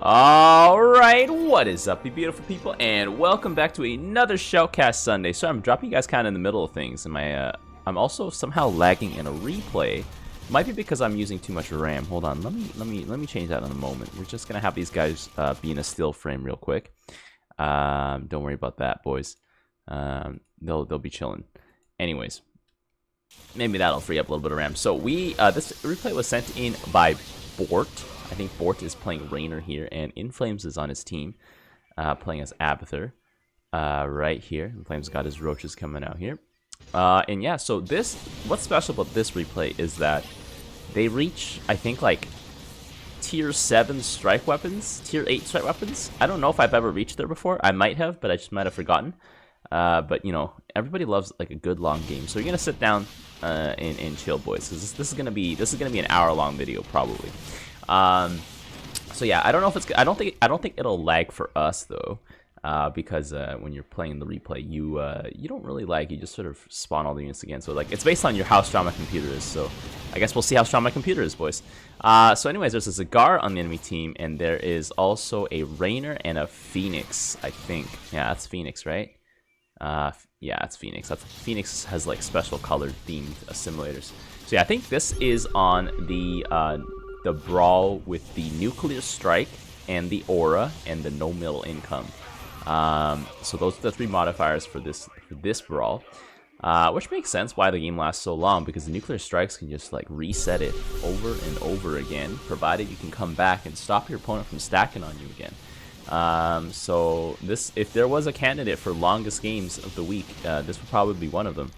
Alright, what is up, you beautiful people, and welcome back to another Shoutcast Sunday. So I'm dropping you guys kind of in the middle of things, and I'm also somehow lagging in a replay. Might be because I'm using too much RAM. Hold on, let me change that in a moment. We're just gonna have these guys be in a still frame real quick. Don't worry about that, boys. They'll be chilling. Anyways, maybe that'll free up a little bit of RAM. So this replay was sent in by Bort. I think Bort is playing Rainer here, and Inflames is on his team, playing as Abathur, right here. Inflames got his roaches coming out here. And yeah, so what's special about this replay is that they reach, I think, like, tier 7 strike weapons, tier 8 strike weapons. I don't know if I've ever reached there before. I might have, but I just might have forgotten. But, you know, everybody loves, like, a good long game. So you're going to sit down and chill, boys, because this is going to be an hour-long video, probably. So yeah, I don't know if I don't think it'll lag for us though, because when you're playing the replay, you don't really lag. You just sort of spawn all the units again. So like, it's based on how strong my computer is. So I guess we'll see how strong my computer is, boys. So anyways, there's a Zagar on the enemy team, and there is also a Rainer and a Phoenix, I think. Yeah, that's Phoenix, right? Yeah, it's Phoenix. Phoenix has like special colored themed simulators. So yeah, I think this is on the Brawl with the Nuclear Strike and the Aura and the no middle income. So those are the three modifiers for this Brawl, which makes sense why the game lasts so long, because the Nuclear Strikes can just like reset it over and over again, provided you can come back and stop your opponent from stacking on you again. So if there was a candidate for longest games of the week, this would probably be one of them.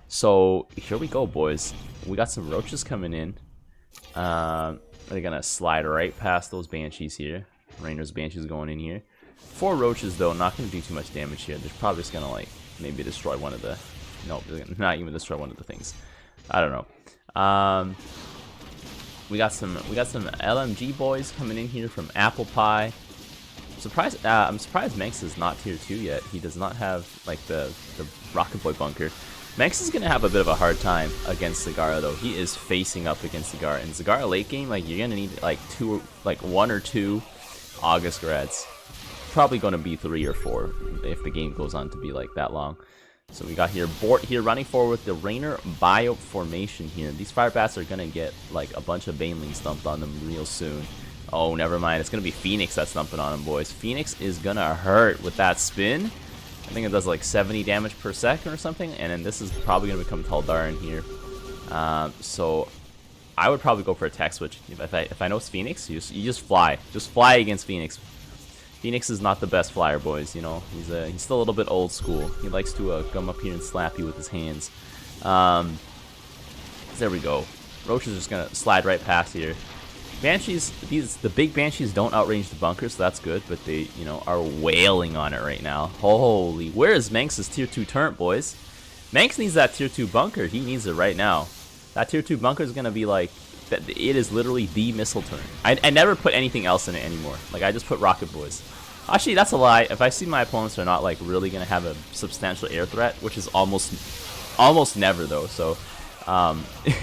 So here we go, boys. We got some roaches coming in. They're gonna slide right past those banshees here. Rainer's banshees going in here. 4 roaches though, not gonna do too much damage here. They're probably just gonna like maybe destroy one of the. Nope, they're not even destroy one of the things. I don't know. We got some LMG boys coming in here from Apple Pie. I'm surprised Manx is not tier 2 yet. He does not have like the Rocket Boy bunker. Manx is gonna have a bit of a hard time against Zagara though. He is facing up against Zagara. In Zagara late game, like, you're gonna need like 1 or 2 August grads. Probably gonna be 3 or 4 if the game goes on to be like that long. So we got here Bort here running forward with the Rainer bio formation here. These fire bats are gonna get like a bunch of banelings dumped on them real soon. Oh, never mind. It's gonna be Phoenix that's dumping on him, boys. Phoenix is gonna hurt with that spin. I think it does like 70 damage per second or something, and then this is probably going to become Taldarin here. So I would probably go for a attack switch. If I know it's Phoenix, you just fly. Just fly against Phoenix. Phoenix is not the best flyer, boys, you know. He's still a little bit old school. He likes to come up here and slap you with his hands. There we go. Roach is just going to slide right past here. Banshees, the big Banshees don't outrange the bunker, so that's good, but they, you know, are wailing on it right now. Holy, where is Manx's tier 2 turret, boys? Manx needs that tier 2 bunker. He needs it right now. That tier 2 bunker is going to be like, it is literally the missile turret. I never put anything else in it anymore. Like, I just put rocket boys. Actually, that's a lie. If I see my opponents are not like really going to have a substantial air threat, which is almost never though, so,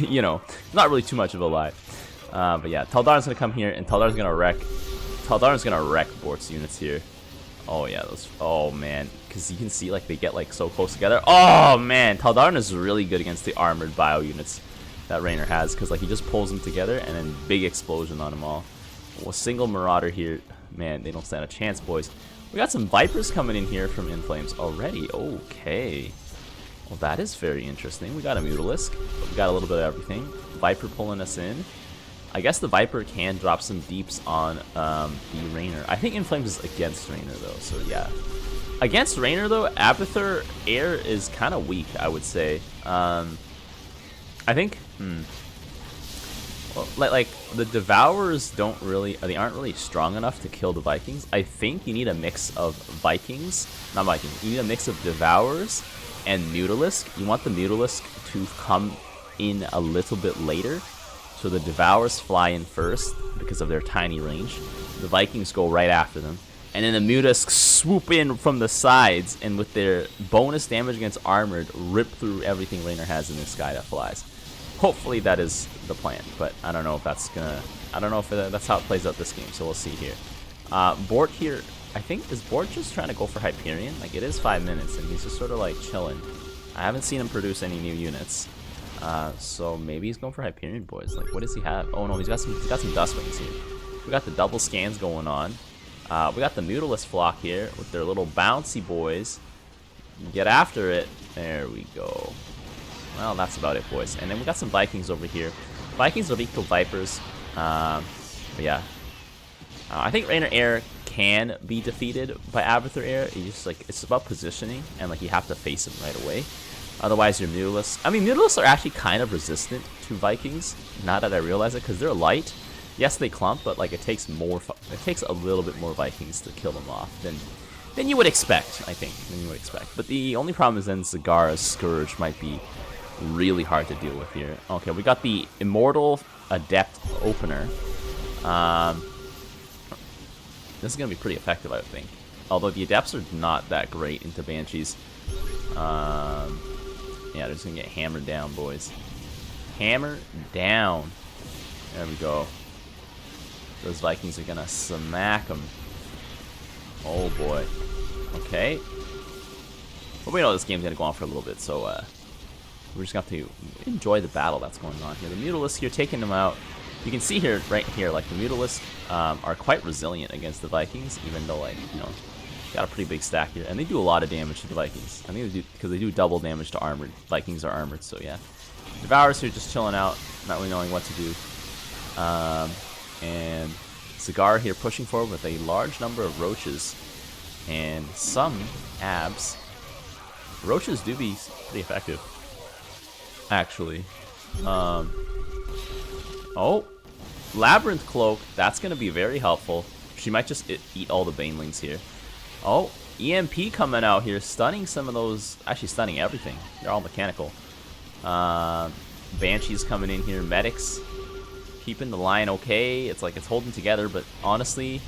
you know, not really too much of a lie. But yeah, Taldarin's gonna come here, and Taldarin's gonna wreck Bort's units here. Oh yeah, oh man, because you can see like they get like so close together. Oh man, Taldarin is really good against the armored bio units that Rainer has, because like he just pulls them together and then big explosion on them all. Well, a single Marauder here, man, they don't stand a chance, boys. We got some Vipers coming in here from Inflames already. Okay, well that is very interesting. We got a Mutalisk, we got a little bit of everything. Viper pulling us in. I guess the Viper can drop some deeps on the Rainer. I think Inflames is against Rainer though, so yeah. Against Rainer though, Abathur air is kind of weak, I would say. I think, well, like the Devourers aren't really strong enough to kill the Vikings. I think you need a mix of Vikings, not Vikings. You need a mix of Devourers and Mutalisk. You want the Mutalisk to come in a little bit later. So the Devourers fly in first because of their tiny range. The Vikings go right after them. And then the Mutalisks swoop in from the sides, and with their bonus damage against armored, rip through everything Rainer has in this guy that flies. Hopefully that is the plan, but I don't know if that's gonna. I don't know if that's how it plays out this game. So we'll see here. Bort here, I think, is Bort just trying to go for Hyperion? Like, it is 5 minutes, and he's just sort of, like, chilling. I haven't seen him produce any new units. So maybe he's going for Hyperion, boys. Like, what does he have? Oh, no, he's got some Dust Wings here. We got the double scans going on. We got the Mutalisk flock here with their little bouncy boys. Get after it. There we go. Well, that's about it, boys. And then we got some Vikings over here. Vikings are weak to Vipers. But yeah. I think Raynor Air can be defeated by Abathur Air. It's about positioning, and like you have to face him right away. Otherwise, your Mutalisks. I mean, Mutalisks are actually kind of resistant to Vikings. Now that I realize it, because they're light. Yes, they clump, but like it takes a little bit more Vikings to kill them off than you would expect. I think than you would expect. But the only problem is then Zagara's Scourge might be really hard to deal with here. Okay, we got the Immortal Adept opener. This is gonna be pretty effective, I would think. Although the Adepts are not that great into Banshees. Yeah, they're just gonna get hammered down, boys. Hammer down. There we go. Those Vikings are gonna smack them. Oh boy. Okay. But we know this game's gonna go on for a little bit, so we're just gonna have to enjoy the battle that's going on here. The Mutalisks here taking them out. You can see here, right here, like the Mutalisks are quite resilient against the Vikings, even though, like, you know, got a pretty big stack here, and they do a lot of damage to the Vikings. I think they do because they do double damage to armored. Vikings are armored, so yeah. Devourers here just chilling out, not really knowing what to do. And Cigar here pushing forward with a large number of roaches and some abs. Roaches do be pretty effective, actually. Oh, Labyrinth Cloak, that's going to be very helpful. She might just eat all the Banelings here. Oh, EMP coming out here, stunning some of those, actually stunning everything. They're all mechanical. Banshees coming in here, Medics keeping the line okay. It's like it's holding together, but honestly,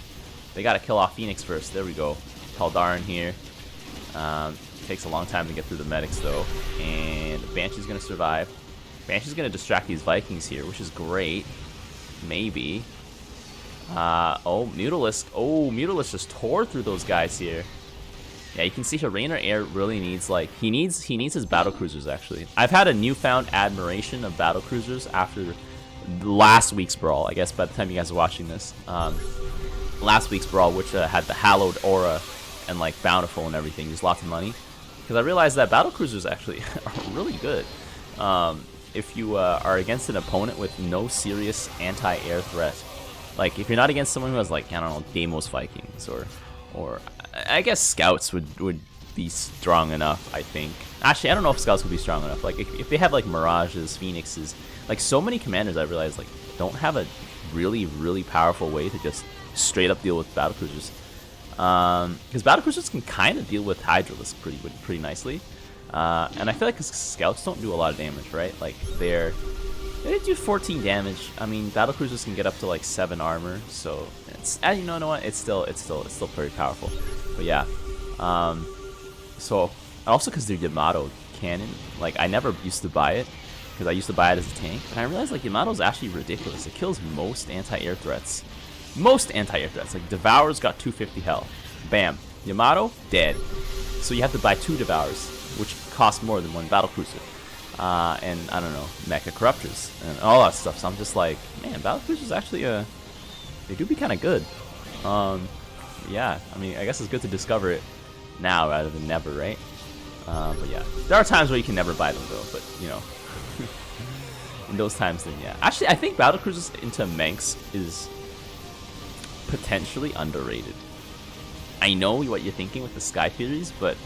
they got to kill off Phoenix first. There we go. Taldarin here. Takes a long time to get through the Medics though, and Banshee's going to survive. Banshee's going to distract these Vikings here, which is great. Maybe. Oh, Mutalisk. Oh, Mutalisk just tore through those guys here. Yeah, you can see here Raynor Air really needs, like, he needs his battlecruisers, actually. I've had a newfound admiration of battlecruisers after last week's Brawl, I guess, by the time you guys are watching this. Last week's Brawl, which had the Hallowed Aura and, like, Bountiful and everything. Just lots of money. Because I realized that battlecruisers actually are really good. If you are against an opponent with no serious anti-air threat. Like, if you're not against someone who has, like, I don't know, Deimos Vikings, or I guess Scouts would be strong enough, I think. Actually, I don't know if Scouts would be strong enough. Like, if they have, like, Mirages, Phoenixes, like, so many commanders, I realize, like, don't have a really, really powerful way to just straight up deal with battlecruisers. Because battlecruisers can kind of deal with Hydralisks pretty nicely. And I feel like Scouts don't do a lot of damage, right? Like, they do 14 damage. I mean, battlecruisers can get up to like 7 armor, so it's, you know what? It's still pretty powerful. But yeah, so also because their Yamato cannon, like I never used to buy it because I used to buy it as a tank, but I realized like Yamato's actually ridiculous. It kills most anti-air threats. Most anti-air threats. Like Devourer's got 250 health. Bam, Yamato dead. So you have to buy 2 Devourers, which cost more than 1 battlecruiser. And I don't know, Mecha Corruptors and all that stuff. So I'm just like, man, battlecruisers actually, they do be kind of good. Yeah, I mean, I guess it's good to discover it now rather than never, right? But yeah, there are times where you can never buy them though. But you know, in those times, then yeah. Actually, I think battlecruisers into Manx is potentially underrated. I know what you're thinking with the Sky Furies, but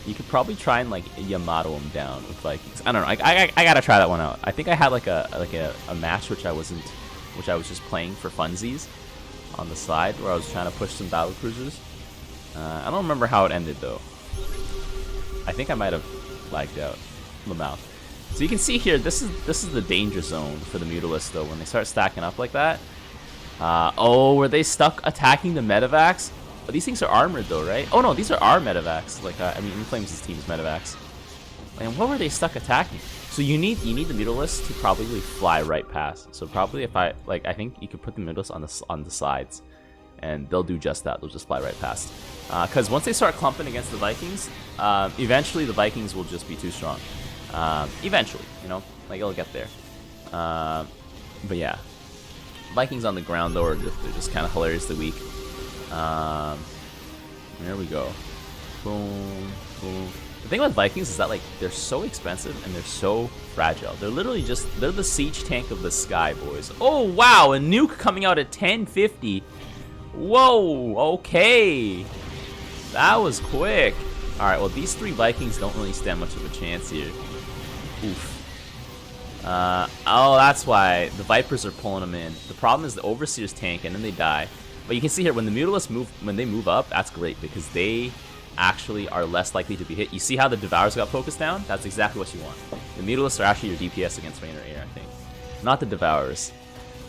you could probably try and like Yamato him down with Vikings. I don't know. I gotta try that one out. I think I had like a match which I was just playing for funsies on the side where I was trying to push some battlecruisers. I don't remember how it ended though. I think I might have lagged out the mouth. So you can see here, this is the danger zone for the Mutalisks though. When they start stacking up like that. Oh, were they stuck attacking the Medivacs? But these things are armored though, right? Oh no, these are our Medivacs. Like, I mean, Inflames' team's Medivacs. And what were they stuck attacking? So you need the Mutalisks to probably fly right past. So probably if I think you could put the Mutalisks on the sides. and they'll do just that. They'll just fly right past. Because once they start clumping against the Vikings, eventually the Vikings will just be too strong. Eventually, you know, like it'll get there. But yeah, Vikings on the ground though they're just kind of hilariously weak. There we go. Boom, boom. The thing about Vikings is that like they're so expensive and they're so fragile. They're literally they're the siege tank of the sky, boys. Oh wow, a nuke coming out at 1050. Whoa, okay. That was quick. Alright, well these 3 Vikings don't really stand much of a chance here. Oof. Oh, that's why the Vipers are pulling them in. The problem is the Overseers tank and then they die. But you can see here when the Mutalisks move up, that's great because they actually are less likely to be hit. You see how the Devourers got focused down? That's exactly what you want. The Mutalisks are actually your DPS against rain or air, I think. Not the Devourers.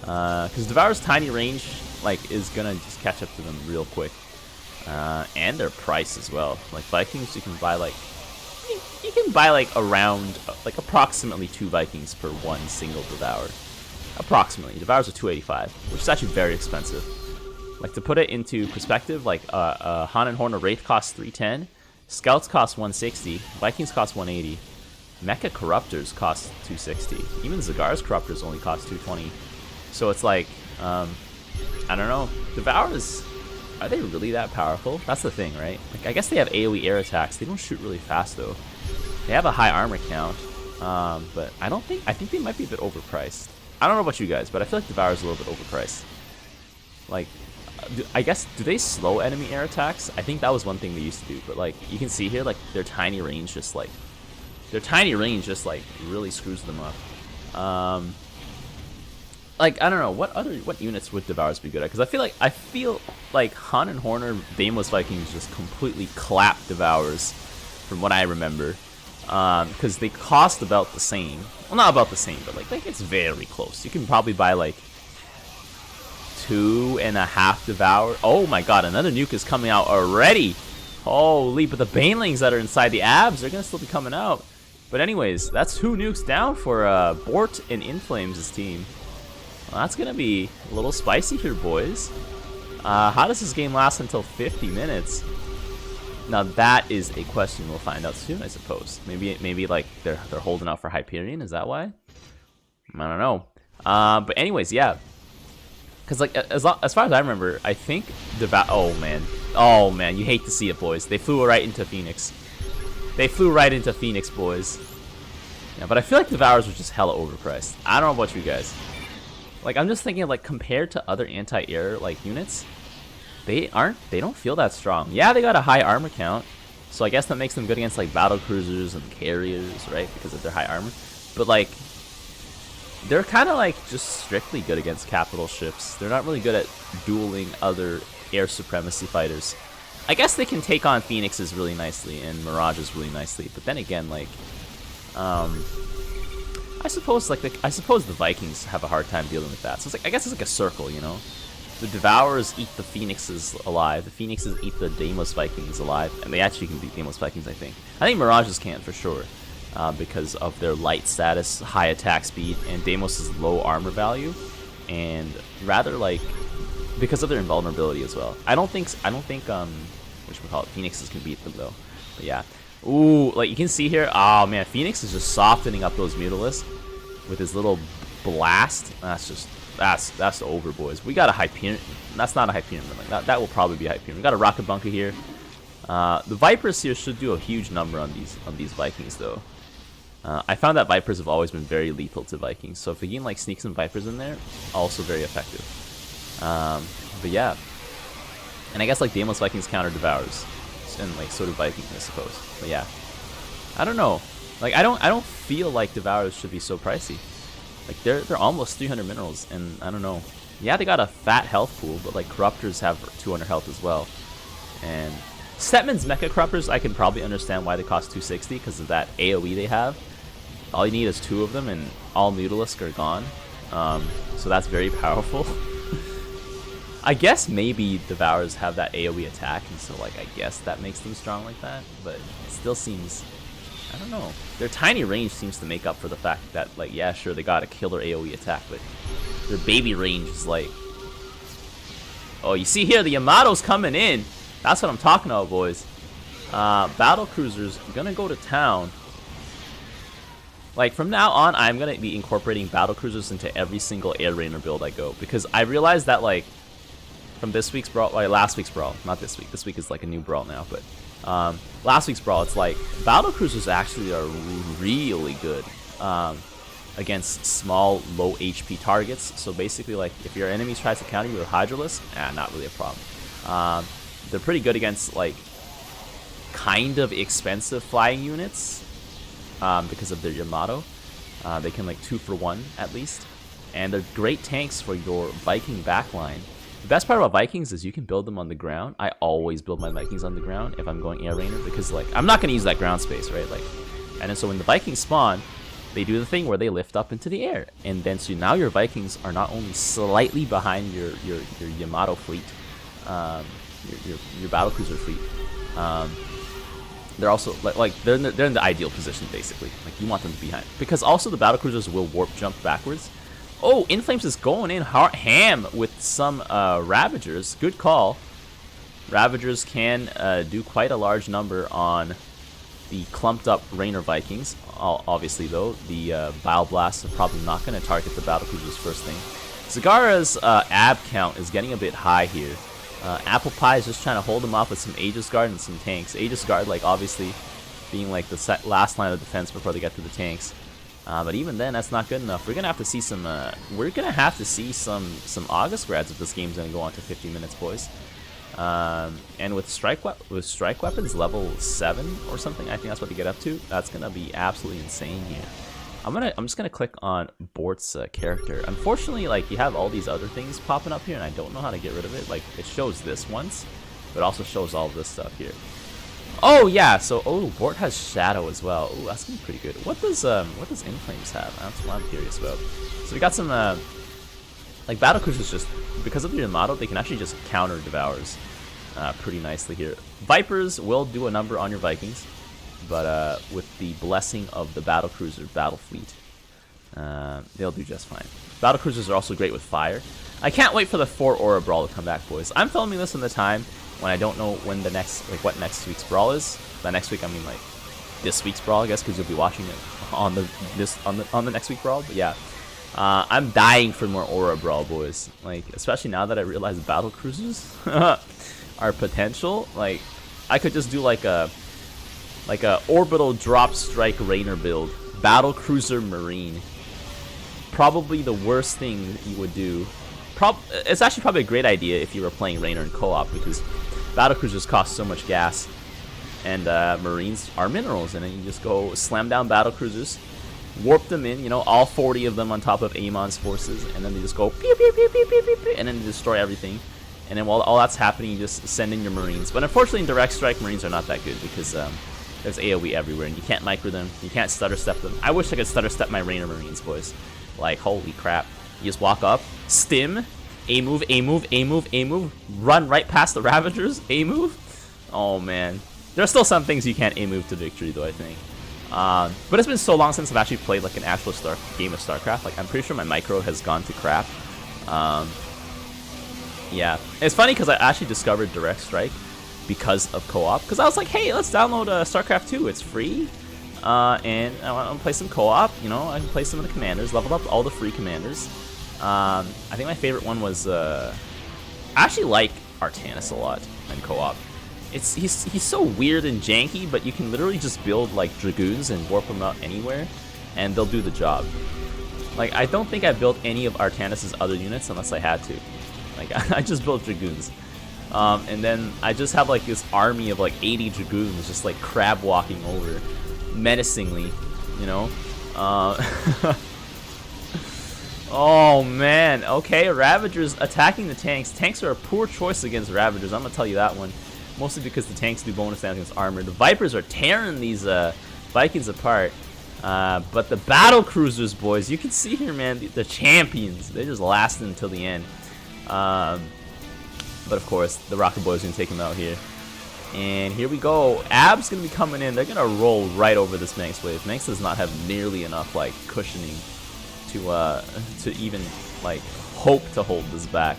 Because Devourers' tiny range like is gonna just catch up to them real quick. And their price as well. Like Vikings, you can buy like around like approximately 2 Vikings per 1 single Devourer. Approximately. Devourers are 285, which is actually very expensive. Like to put it into perspective, like Han and Horner Wraith costs 310, Scouts cost 160, Vikings cost 180, Mecha Corruptors cost 260, even Zagar's Corruptors only cost 220. So it's like, I don't know, Devourers, are they really that powerful? That's the thing, right? Like I guess they have AoE air attacks. They don't shoot really fast though. They have a high armor count, but I think they might be a bit overpriced. I don't know about you guys, but I feel like Devourer's a little bit overpriced. Like, I guess, do they slow enemy air attacks? I think that was one thing they used to do, but like, you can see here, like, their tiny range just really screws them up. Like, I don't know, what units would Devourers be good at? Because I feel like Han and Horner, Deimos Vikings just completely clapped Devourers, from what I remember. Because they cost about the same. Well, not about the same, but like it's very close. You can probably buy like 2.5 Devour. Oh my god, another nuke is coming out already. Holy, but the Banelings that are inside the abs are gonna still be coming out. But anyways, that's 2 nukes down for Bort and Inflames' team. Well, that's gonna be a little spicy here, boys. How does this game last until 50 minutes? Now that is a question we'll find out soon, I suppose. Maybe like they're holding out for Hyperion. Is that why? I don't know. But anyways, yeah. Because like as far as I remember, I think oh man, you hate to see it, boys. They flew right into Phoenix. They flew right into Phoenix, boys. Yeah, but I feel like Devourers were just hella overpriced. I don't know about you guys. Like I'm just thinking like compared to other anti-air like units, they don't feel that strong. Yeah, they got a high armor count, so I guess that makes them good against like battle cruisers and carriers, right? Because of their high armor. But like they're kind of like just strictly good against capital ships. They're not really good at dueling other air supremacy fighters. I guess they can take on Phoenixes really nicely and Mirages really nicely, but then again, like, I suppose the Vikings have a hard time dealing with that. So it's like I guess it's like a circle, you know. The Devourers eat the Phoenixes alive. The Phoenixes eat the Deimos Vikings alive, and they actually can beat Deimos Vikings. I think Mirages can for sure. Because of their light status, high attack speed, and Deimos' low armor value, and rather like because of their invulnerability as well. I don't think Phoenixes can beat them though. But yeah, ooh, like you can see here. Oh man, Phoenix is just softening up those Mutalisks with his little blast. That's over, boys. We got a Hyperion. That's not a Hyperion. That will probably be a Hyperion. We got a Rocket Bunker here. The Vipers here should do a huge number on these Vikings though. I found that Vipers have always been very lethal to Vikings, so if we can like sneak some Vipers in there, also very effective. But yeah, and I guess like Deimos Vikings counter Devourers, and like so do Vikings, I suppose. But yeah, I don't know. Like I don't feel like Devourers should be so pricey. Like they're almost 300 minerals, and I don't know. Yeah, they got a fat health pool, but like Corruptors have 200 health as well, and Setman's Mecha Corruptors, I can probably understand why they cost 260 because of that AoE they have. All you need is 2 of them and all Mutalisks are gone. So that's very powerful. I guess maybe Devourers have that AoE attack, and so like I guess that makes them strong like that, but it still seems, I don't know. Their tiny range seems to make up for the fact that like, yeah, sure, they got a killer AoE attack, but their baby range is like Oh, you see here, the Yamato's coming in. That's what I'm talking about, boys. Battle cruisers gonna go to town. Like, from now on, I'm gonna be incorporating battle cruisers into every single air rainer build I go, because I realized that, like, from this week's brawl, like last week's brawl, not this week. This week is like a new brawl now, but last week's brawl, it's like battle cruisers actually are really good against small, low HP targets. So basically, like, if your enemy tries to counter you with Hydralisk, not really a problem. They're pretty good against, like, kind of expensive flying units because of their Yamato. They can, like, 2-for-1 at least, and they're great tanks for your Viking backline. The best part about Vikings is you can build them on the ground. I always build my Vikings on the ground if I'm going air rainer, because, like, I'm not going to use that ground space, right? Like, and then so when the Vikings spawn, they do the thing where they lift up into the air, and then so now your Vikings are not only slightly behind your Yamato fleet, your battlecruiser fleet. They're also they're in the ideal position basically. Like, you want them to be behind, because also the battlecruisers will warp jump backwards. Oh, Inflames is going in ham with some Ravagers. Good call. Ravagers can do quite a large number on the clumped up Rainer Vikings. Obviously, though, the Bile Blasts are probably not going to target the battlecruisers first thing. Zagara's ab count is getting a bit high here. Apple Pie is just trying to hold him off with some Aegis Guard and some tanks. Aegis Guard, like, obviously being like the last line of defense before they get to the tanks. But even then, that's not good enough. We're gonna have to see some. Some August grads if this game's gonna go on to 50 minutes, boys. And with strike weapons level 7 or something, I think that's what they get up to. That's gonna be absolutely insane here. I'm just gonna click on Bort's character. Unfortunately, like, you have all these other things popping up here, and I don't know how to get rid of it. Like, it shows this once, but also shows all this stuff here. Oh yeah, so Bort has Shadow as well. Oh, that's gonna be pretty good. What does Inflames have? That's what I'm curious about. So we got some like battlecruisers, just because of the Yamato, they can actually just counter Devourers pretty nicely here. Vipers will do a number on your Vikings, but with the blessing of the battlecruiser battle fleet, they'll do just fine. Battlecruisers are also great with fire. I can't wait for the 4 Aura Brawl to come back, boys. I'm filming this in the time when I don't know when the next, like, what next week's brawl is. By next week, I mean, like, this week's brawl, I guess, because you'll be watching it on the next week brawl. But yeah, I'm dying for more Aura Brawl, boys. Like, especially now that I realize battle cruisers are potential. Like, I could just do like a orbital drop strike Rainer build, battle cruiser Marine. Probably the worst thing you would do. It's actually probably a great idea if you were playing Rainer in co-op, because battlecruisers cost so much gas, and Marines are minerals, and then you just go slam down battlecruisers, warp them in, you know, all 40 of them on top of Amon's forces, and then they just go pew, pew, pew, pew, pew, pew, pew, and then they destroy everything. And then while all that's happening, you just send in your Marines. But unfortunately, in Direct Strike, Marines are not that good, because there's AoE everywhere, and you can't micro them, you can't stutter step them. I wish I could stutter step my Rainer Marines, boys. Like, holy crap. You just walk up, stim, A move, A move, A move, A move, run right past the Ravagers, A move. Oh man. There are still some things you can't A move to victory, though, I think. But it's been so long since I've actually played like an actual game of Starcraft. Like, I'm pretty sure my micro has gone to crap. Yeah. It's funny because I actually discovered Direct Strike because of co-op. Because I was like, hey, let's download Starcraft 2. It's free. And I want to play some co-op, you know, I can play some of the commanders, level up all the free commanders. I think my favorite one was, I actually like Artanis a lot in co-op. He's so weird and janky, but you can literally just build, like, Dragoons and warp them out anywhere, and they'll do the job. Like, I don't think I built any of Artanis' other units unless I had to. Like, I just built Dragoons. And then I just have, like, this army of, like, 80 Dragoons just, like, crab walking over menacingly, you know. Oh man, okay, Ravagers attacking the tanks. Tanks are a poor choice against Ravagers, I'm gonna tell you that one. Mostly because the tanks do bonus damage against armor. The Vipers are tearing these Vikings apart. But the battle cruisers, boys, you can see here, man, the champions, they just lasted until the end. But of course, the Rocket Boys are gonna take him out here. And here we go. Ab's gonna be coming in. They're gonna roll right over this Manx wave. Manx does not have nearly enough, like, cushioning to even, like, hope to hold this back.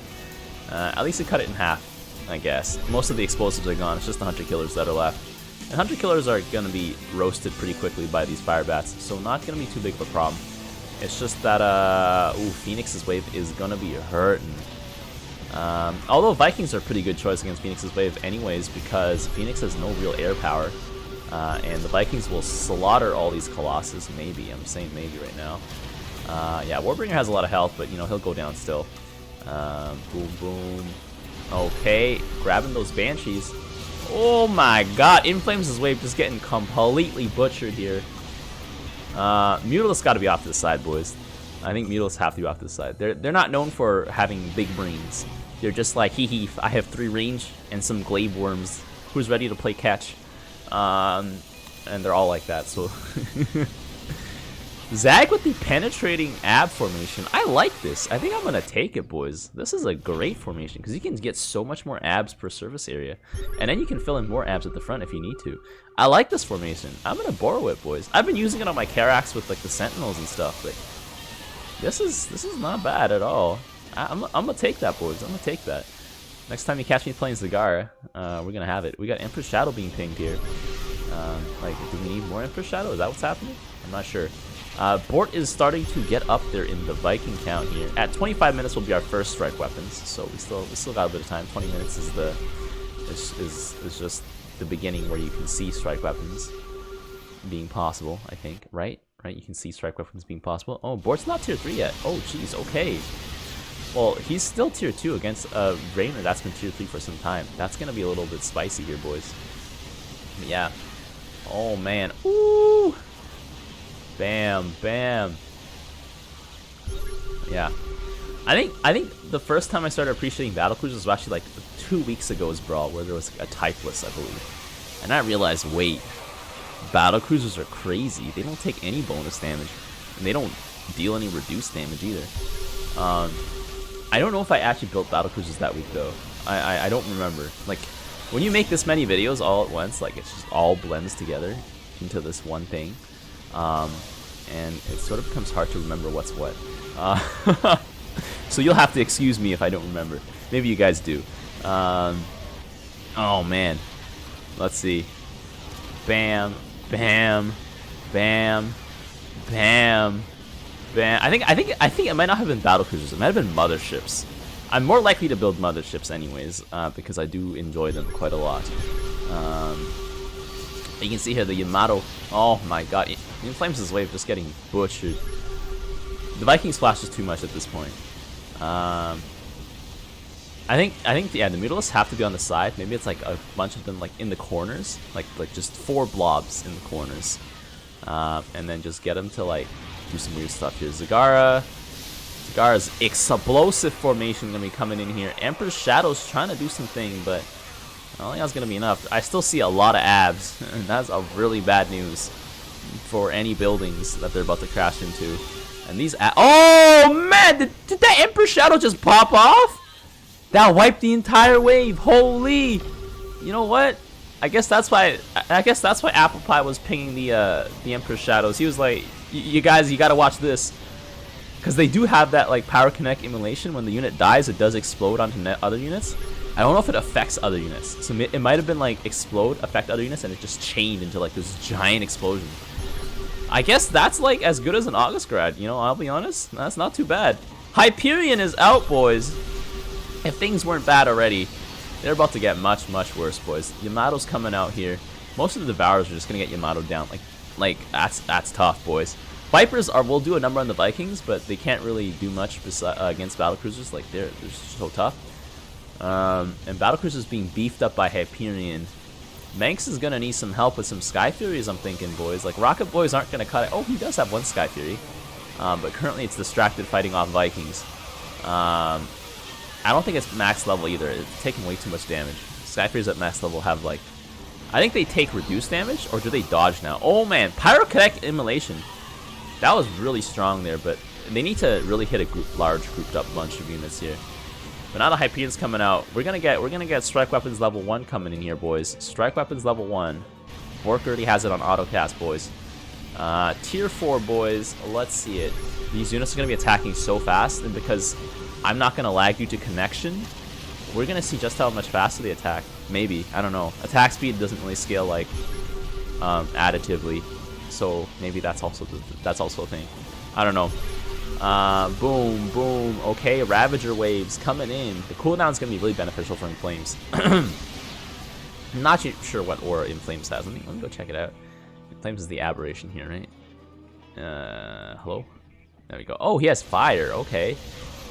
At least it cut it in half, I guess. Most of the explosives are gone. It's just the hunter killers that are left. And hunter killers are going to be roasted pretty quickly by these fire bats, so not going to be too big of a problem. It's just that, ooh, Phoenix's wave is going to be hurting. Although Vikings are a pretty good choice against Phoenix's wave anyways, because Phoenix has no real air power. And the Vikings will slaughter all these Colossus, maybe. I'm saying maybe right now. Yeah, Warbringer has a lot of health, but, you know, he'll go down still. Boom, boom. Okay, grabbing those Banshees. Oh my god, Inflames' wave just getting completely butchered here. Mutalisk got to be off to the side, boys. I think Mutalisk have to be off to the side. They're not known for having big brains. They're just like, hee hee, I have 3 range and some Glaive Worms. Who's ready to play catch? And they're all like that, so... Zag with the penetrating ab formation. I like this. I think I'm gonna take it, boys. This is a great formation because you can get so much more abs per surface area, and then you can fill in more abs at the front if you need to. I like this formation. I'm gonna borrow it, boys. I've been using it on my Carax with like the Sentinels and stuff, but this is not bad at all. I'm gonna take that, boys. I'm gonna take that. Next time you catch me playing Zagara, we're gonna have it. We got Emperor's Shadow being pinged here. Like, do we need more Emperor's Shadow? Is that what's happening? I'm not sure. Bort is starting to get up there in the Viking count here. At 25 minutes will be our first strike weapons, so we still got a bit of time. 20 minutes is the is just the beginning where you can see strike weapons being possible. I think, right? You can see strike weapons being possible. Oh, Bort's not tier 3 yet. Oh, jeez. Okay. Well, he's still tier 2 against a Rainer that's been tier 3 for some time. That's gonna be a little bit spicy here, boys. Yeah. Oh man. Ooh. Bam, bam. Yeah. I think the first time I started appreciating battlecruisers was actually like 2 weeks ago's Brawl, where there was a typeless, I believe. And I realized, wait, battlecruisers are crazy. They don't take any bonus damage, and they don't deal any reduced damage either. I don't know if I actually built battlecruisers that week though. I don't remember. Like, when you make this many videos all at once, like, it's just all blends together into this one thing. And it sort of becomes hard to remember what's what. So you'll have to excuse me if I don't remember. Maybe you guys do. Oh man. Let's see. Bam, bam, bam, bam, bam. I think it might not have been battlecruisers. It might have been motherships. I'm more likely to build motherships anyways, because I do enjoy them quite a lot. You can see here the Yamato. Oh my god, Inflames' wave just getting butchered. The Viking splash is too much at this point. I think yeah, the Mutalisks have to be on the side. Maybe it's like a bunch of them like in the corners, like just 4 blobs in the corners, and then just get them to like do some weird stuff here. Zagara's explosive formation gonna be coming in here. Emperor's Shadow's trying to do something, but I don't think that's gonna be enough. I still see a lot of abs, and that's a really bad news for any buildings that they're about to crash into. And these oh man, did that Emperor's Shadow just pop off? That wiped the entire wave. Holy! You know what? I guess that's why Apple Pie was pinging the Emperor's Shadows. He was like, you guys, you gotta watch this. Because they do have that like power connect immolation. When the unit dies, it does explode onto other units. I don't know if it affects other units. So it might have been like explode, affect other units, and it just chained into like this giant explosion. I guess that's like as good as an August grad, you know, I'll be honest. That's not too bad. Hyperion is out, boys. If things weren't bad already, they're about to get much, much worse, boys. Yamato's coming out here. Most of the Devourers are just gonna get Yamato down. Like that's tough, boys. Vipers will do a number on the Vikings, but they can't really do much against battlecruisers. Like they're so tough. And battlecruisers being beefed up by Hyperion. Manx is gonna need some help with some Sky Furies, I'm thinking, boys. Like Rocket Boys aren't gonna cut it. Oh, he does have 1 Sky Fury, but currently it's distracted fighting off Vikings. I don't think it's max level either. It's taking way too much damage. Sky Furies at max level have like, I think they take reduced damage, or do they dodge now? Oh man, Pyrokinetic Immolation. That was really strong there, but they need to really hit a large grouped up bunch of units here. But now the Hyperion's coming out. We're gonna get Strike Weapons level 1 coming in here, boys. Strike Weapons level 1. Bork already has it on autocast, boys. Tier 4, boys. Let's see it. These units are gonna be attacking so fast, and because I'm not gonna lag due to connection, we're gonna see just how much faster they attack. Maybe, I don't know. Attack speed doesn't really scale like additively, so maybe that's also a thing. I don't know. Boom, boom. Okay, Ravager waves coming in. The cooldown's gonna be really beneficial for Inflames. I'm not sure what aura Inflames has. Let me go check it out. Inflames is the aberration here, right? Hello? There we go. Oh, he has fire. Okay.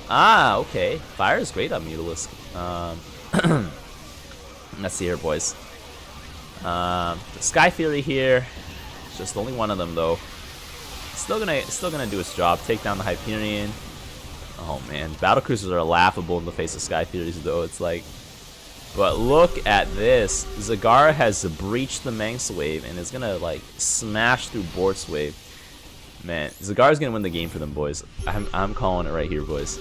Ah, okay. Fire is great on Mutalisk. Let's see here, boys. The Sky Fury here. It's just only one of them, though. Still gonna do its job. Take down the Hyperion. Oh man, battle cruisers are laughable in the face of Sky Furies, though. It's like, but look at this. Zagara has breached the Manx wave and is gonna like smash through Bort's wave. Man, Zagara's gonna win the game for them, boys. I'm calling it right here, boys.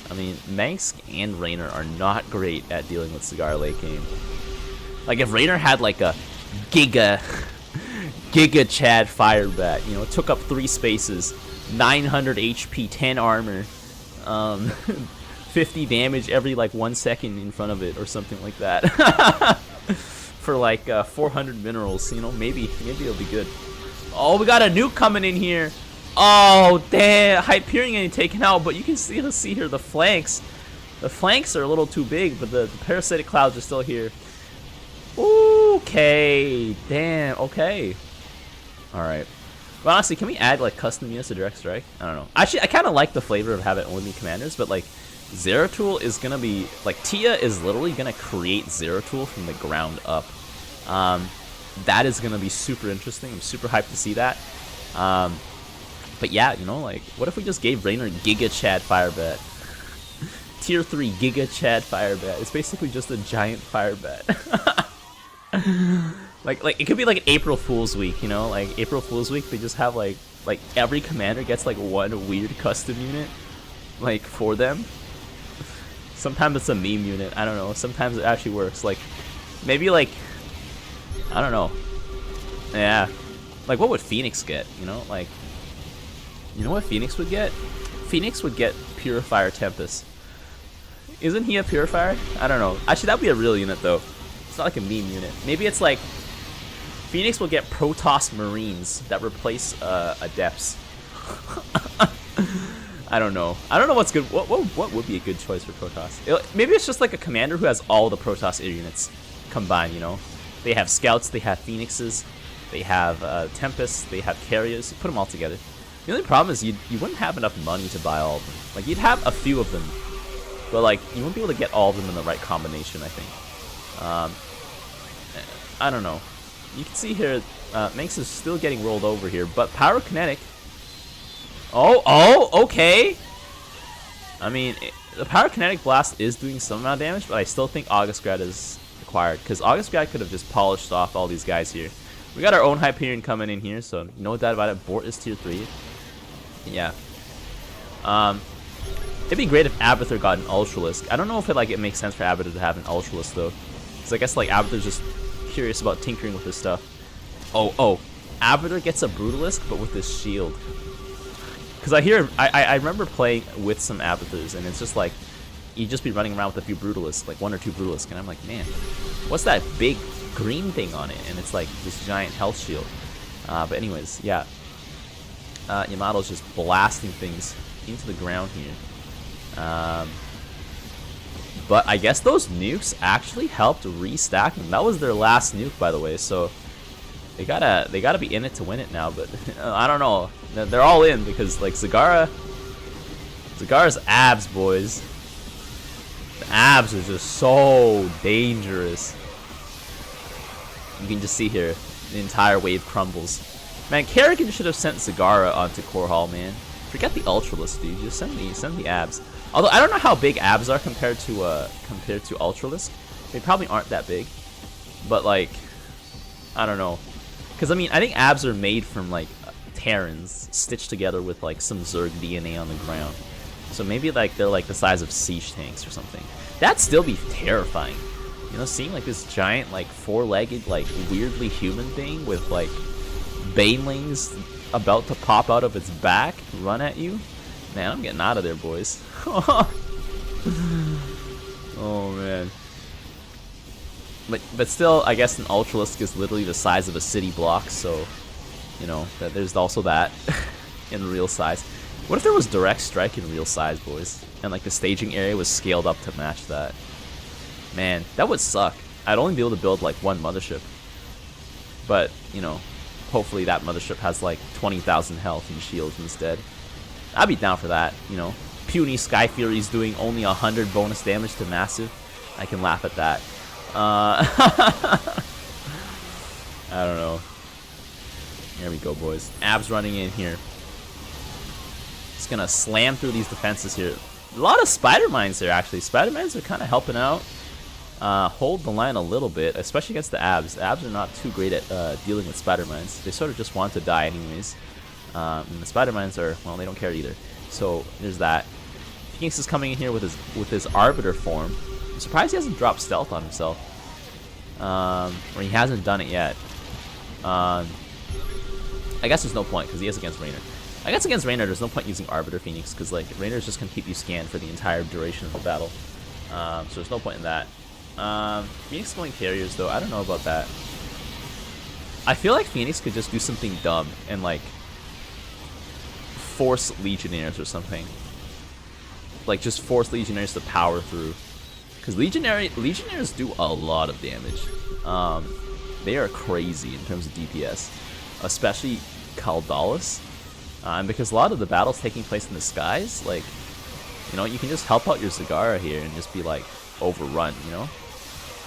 I mean, Manx and Raynor are not great at dealing with Zagara late game. Like if Raynor had like a Giga Chad Firebat, you know, took up 3 spaces, 900 HP, 10 armor, 50 damage every like 1 second in front of it or something like that. For like 400 minerals, you know, maybe it'll be good. Oh, we got a nuke coming in here. Oh, damn. Hyperion getting taken out, but you can see here the flanks. The flanks are a little too big, but the parasitic clouds are still here. Okay. Damn. Okay. Alright. But honestly, can we add like custom units to Direct Strike? I don't know. Actually, I kind of like the flavor of having only commanders, but like Zeratul is going to be, like Tia is literally going to create Zeratul from the ground up. That is going to be super interesting. I'm super hyped to see that. But yeah, you know, like, what if we just gave Raynor Giga Chad Firebat? Tier 3 Giga Chad Firebat. It's basically just a giant Firebat. like it could be like an April Fool's Week, you know? Like April Fool's Week, they just have like every commander gets like one weird custom unit, like for them. Sometimes it's a meme unit. I don't know. Sometimes it actually works. Like maybe like, I don't know. Yeah. Like what would Phoenix get? You know, like, you know what Phoenix would get? Phoenix would get Purifier Tempest. Isn't he a Purifier? I don't know. Actually, that would be a real unit though. It's not like a meme unit. Maybe it's like Phoenix will get Protoss Marines that replace Adepts. I don't know. I don't know what's good. What would be a good choice for Protoss? Maybe it's just like a commander who has all the Protoss air units combined, you know? They have Scouts, they have Phoenixes, they have Tempests, they have Carriers. You put them all together. The only problem is you wouldn't have enough money to buy all of them. Like, you'd have a few of them, but like, you wouldn't be able to get all of them in the right combination, I think. I don't know. You can see here, Manx is still getting rolled over here, but Pyrokinetic. Oh, okay. I mean, the Pyrokinetic Blast is doing some amount of damage, but I still think August Grad is required, because August Grad could have just polished off all these guys here. We got our own Hyperion coming in here, so no doubt about it. Bort is tier 3. Yeah. It'd be great if Abathur got an Ultralisk. I don't know if it makes sense for Abathur to have an Ultralisk though, because I guess like Abathur's just curious about tinkering with this stuff. Oh, Abathur gets a Brutalisk, but with this shield. Because I remember playing with some Abathurs, and it's just like you'd just be running around with a few Brutalisks, like 1 or 2 Brutalisks, and I'm like, man, what's that big green thing on it? And it's like this giant health shield. But anyways, yeah. Yamato's just blasting things into the ground here. But I guess those nukes actually helped restack them. That was their last nuke, by the way, so they gotta be in it to win it now. But I don't know. They're all in because like Zagara's abs, boys. The abs are just so dangerous. You can just see here the entire wave crumbles. Man, Kerrigan should have sent Zagara onto Core Hall, man. Forget the Ultralisk, dude. Just send the abs. Although I don't know how big abs are compared to Ultralisk. They probably aren't that big, but like, I don't know. Because I mean, I think abs are made from like Terrans stitched together with like some Zerg DNA on the ground. So maybe like they're like the size of siege tanks or something. That'd still be terrifying. You know, seeing like this giant like 4-legged like weirdly human thing with like banelings about to pop out of its back, run at you. Man, I'm getting out of there, boys. Oh man. But still, I guess an Ultralisk is literally the size of a city block, so you know there's also that in real size. What if there was Direct Strike in real size, boys, and like the staging area was scaled up to match that? Man, that would suck. I'd only be able to build like one mothership, but you know, hopefully that mothership has like 20,000 health and shields instead. I'd be down for that. You know, puny Sky Fury's doing only 100 bonus damage to massive. I can laugh at that. I don't know. Here we go, boys. Abs running in here. Just gonna slam through these defenses here. A lot of spider mines here, actually. Spider mines are kind of helping out. Hold the line a little bit, especially against the abs. The abs are not too great at dealing with spider mines. They sort of just want to die anyways. And the spider mines are, well, they don't care either. So there's that. Phoenix is coming in here with his Arbiter form. I'm surprised he hasn't dropped stealth on himself. Or he hasn't done it yet. I guess there's no point because he is against Raynor. I guess against Raynor there's no point using Arbiter Phoenix because like Raynor is just gonna keep you scanned for the entire duration of the battle. So there's no point in that. Phoenix going carriers though, I don't know about that. I feel like Phoenix could just do something dumb and like force Legionnaires or something. Like just force Legionnaires to power through. Because Legionnaires do a lot of damage. They are crazy in terms of DPS. Especially Kaldalis. And because a lot of the battles taking place in the skies, like, you know, you can just help out your Zagara here and just be like overrun, you know?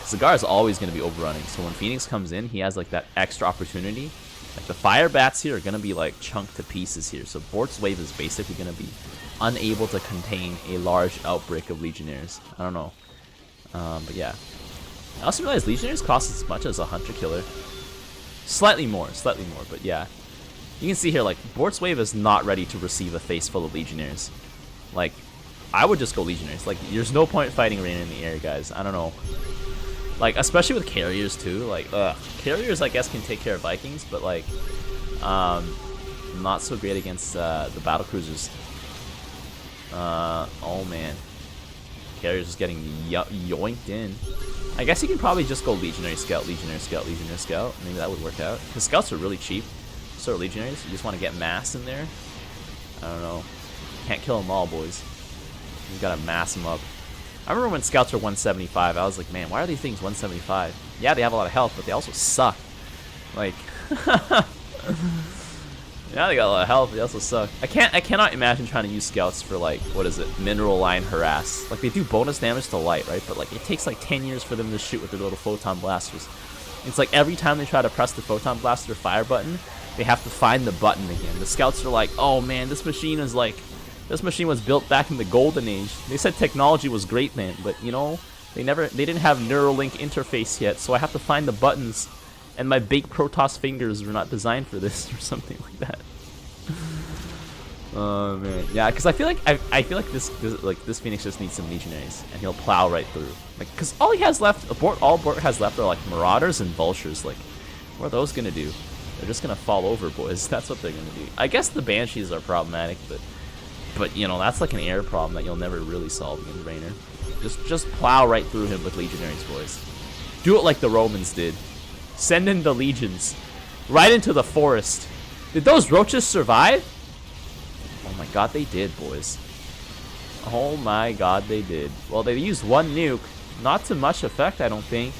Zagara is always going to be overrunning, so when Phoenix comes in, he has like that extra opportunity. Like the fire bats here are going to be like chunked to pieces here, so Bort's wave is basically going to be unable to contain a large outbreak of Legionnaires. I don't know. But yeah. I also realized Legionnaires cost as much as a Hunter Killer. Slightly more, but yeah. You can see here, like, Bort's wave is not ready to receive a face full of Legionnaires. Like, I would just go Legionnaires. Like, there's no point fighting Rain in the air, guys. I don't know. Like, especially with carriers, too. Like, carriers, I guess, can take care of Vikings, but, like, not so great against the battle cruisers. Oh, man. Carriers is getting yoinked in. I guess you can probably just go Legionary Scout, Legionary Scout, Legionary Scout. Maybe that would work out. Because Scouts are really cheap. So are Legionaries. You just want to get mass in there. I don't know. Can't kill them all, boys. You gotta mass them up. I remember when Scouts were 175, I was like, man, why are these things 175? Yeah, they have a lot of health, but they also suck. Like, yeah, they got a lot of health, but they also suck. I cannot imagine trying to use Scouts for, like, what is it, Mineral Line Harass. Like, they do bonus damage to light, right? But, like, it takes, like, 10 years for them to shoot with their little Photon Blasters. It's like every time they try to press the Photon Blaster fire button, they have to find the button again. The Scouts are like, oh, man, this machine is, like, this machine was built back in the Golden Age. They said technology was great then, but, you know, they didn't have Neuralink interface yet, so I have to find the buttons, and my big Protoss fingers were not designed for this, or something like that. Oh man, yeah, because I feel like this Phoenix just needs some Legionaries, and he'll plow right through. Like, because all he has left, all Bort has left are like Marauders and Vultures. Like, what are those gonna do? They're just gonna fall over, boys. That's what they're gonna do. I guess the Banshees are problematic, but you know, that's like an air problem that you'll never really solve against Raynor. Just plow right through him with Legionaries, boys. Do it like the Romans did. Send in the legions right into the forest. Did those roaches survive? Oh my god, they did, boys. Oh my god, they did. Well, they used one nuke. Not to much effect, I don't think.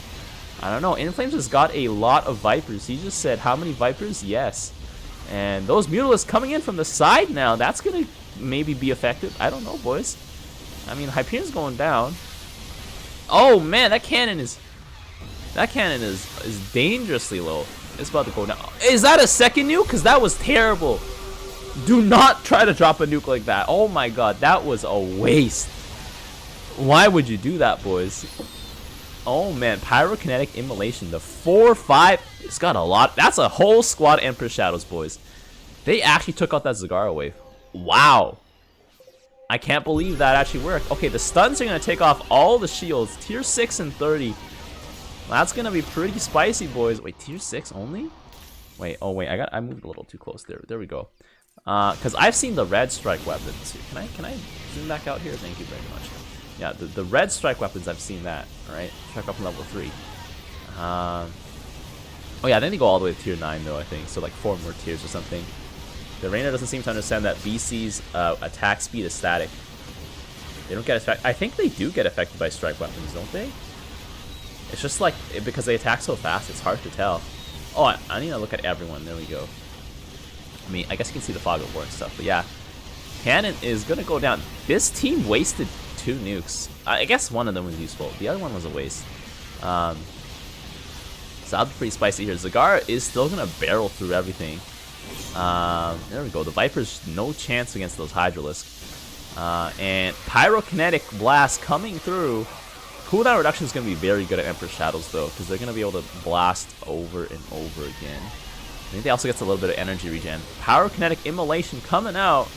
I don't know. Inflames has got a lot of Vipers. He just said, how many Vipers? Yes. And those Mutalisks coming in from the side now. That's going to maybe be effective. I don't know, boys. I mean, Hyperion's going down. Oh, man, that cannon is dangerously low. It's about to go down. Is that a second nuke? Because that was terrible. Do not try to drop a nuke like that. Oh my god, that was a waste. Why would you do that, boys? Oh man, Pyrokinetic Immolation. The 4-5. It's got a lot. That's a whole squad Emperor Shadows, boys. They actually took out that Zagara wave. Wow. I can't believe that actually worked. Okay, the stuns are going to take off all the shields. Tier 6 and 30. That's going to be pretty spicy, boys. Wait, tier 6 only? Wait, oh wait, I moved a little too close. There we go. Because I've seen the red strike weapons here. Can I zoom back out here? Thank you very much. Yeah, the red strike weapons, I've seen that. Alright, strike weapon level 3. Oh yeah, I think they go all the way to tier 9 though, I think. So like 4 more tiers or something. The Rainer doesn't seem to understand that BC's attack speed is static. They don't get affected. I think they do get affected by strike weapons, don't they? It's just like, because they attack so fast, it's hard to tell. Oh, I need to look at everyone. There we go. I mean, I guess you can see the fog of war and stuff, but yeah. Cannon is going to go down. This team wasted 2 nukes. I guess one of them was useful. The other one was a waste. So that'll be pretty spicy here. Zagara is still going to barrel through everything. There we go. The Viper's no chance against those Hydralisks. And Pyrokinetic Blast coming through. Cooldown reduction is going to be very good at Emperor Shadows, though, because they're going to be able to blast over and over again. I think they also get a little bit of energy regen. Pyrokinetic Immolation coming out.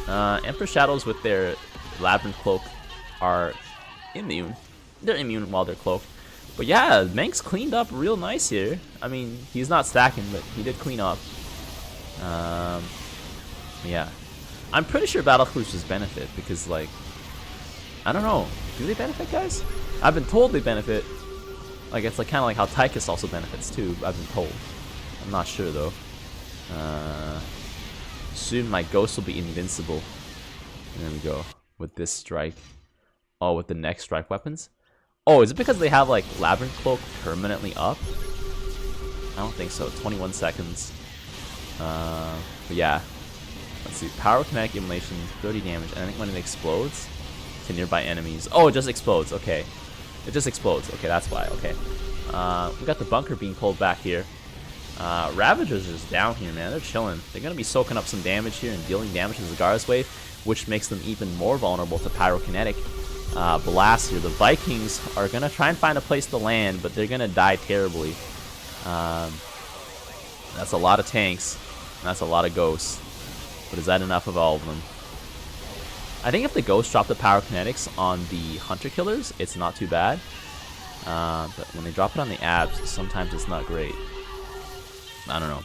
Emperor Shadows with their Labyrinth Cloak are immune. They're immune while they're cloaked. But yeah, Manx cleaned up real nice here. I mean, he's not stacking, but he did clean up. Yeah. I'm pretty sure Battle Cruisers benefit because, like, I don't know. Do they benefit, guys? I've been told they benefit. Like, it's like kind of like how Tychus also benefits too. I've been told. I'm not sure though. Soon my ghost will be invincible. There we go. With this strike. Oh, with the next strike weapons. Oh, is it because they have like Labyrinth Cloak permanently up? I don't think so. 21 seconds. But yeah. Let's see. Pyrokinetic Immolation, 30 damage. And I think when it explodes to nearby enemies. Oh, it just explodes. Okay. It just explodes. Okay, that's why. Okay. We got the bunker being pulled back here. Ravagers are just down here, man. They're chilling. They're going to be soaking up some damage here and dealing damage to Zagara's wave, which makes them even more vulnerable to Pyrokinetic Blast here. The Vikings are going to try and find a place to land, but they're going to die terribly. That's a lot of tanks. And that's a lot of ghosts. But is that enough of all of them? I think if the ghosts drop the Pyrokinetics on the Hunter Killers, it's not too bad. But when they drop it on the abs, sometimes it's not great. I don't know.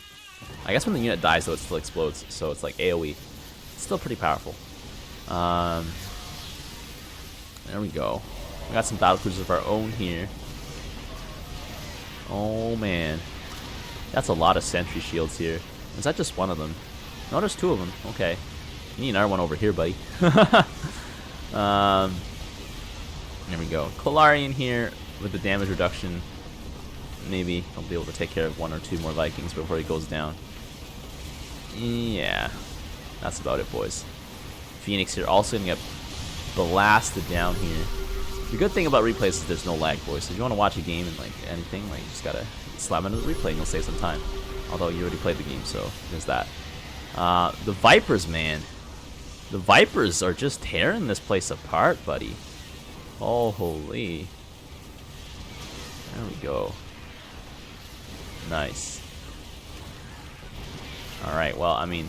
I guess when the unit dies, though, it still explodes. So it's like AoE. It's still pretty powerful. There we go. We got some battlecruisers of our own here. Oh, man. That's a lot of sentry shields here. Is that just one of them? No, there's 2 of them. Okay. You need another one over here, buddy. There we go. Kolarian here with the damage reduction. Maybe I'll be able to take care of 1 or 2 more Vikings before he goes down. Yeah. That's about it, boys. Phoenix here also going to get blasted down here. The good thing about replays is there's no lag, boys. So if you want to watch a game and like anything, like you just gotta slam into the replay and you'll save some time. Although you already played the game, so there's that. The Vipers, man. The Vipers are just tearing this place apart, buddy. Oh, holy. There we go. Nice. Alright, well, I mean,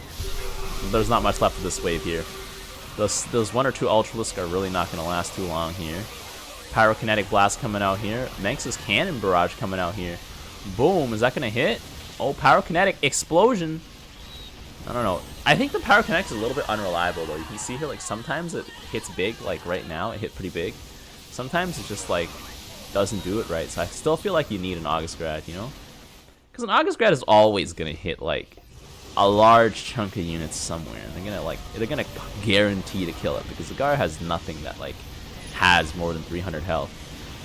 there's not much left of this wave here. Those 1 or 2 Ultralisks are really not going to last too long here. Pyrokinetic Blast coming out here. Manx's Cannon Barrage coming out here. Boom, is that going to hit? Oh, Pyrokinetic Explosion. I don't know. I think the Pyrokinetic is a little bit unreliable, though. You can see here, like, sometimes it hits big, like right now, it hit pretty big. Sometimes it just, like, doesn't do it right. So I still feel like you need an August Grad, you know? Because an August Grad is always going to hit, like, a large chunk of units somewhere. They're gonna guarantee to kill it, because the Gar has nothing that, like, has more than 300 health.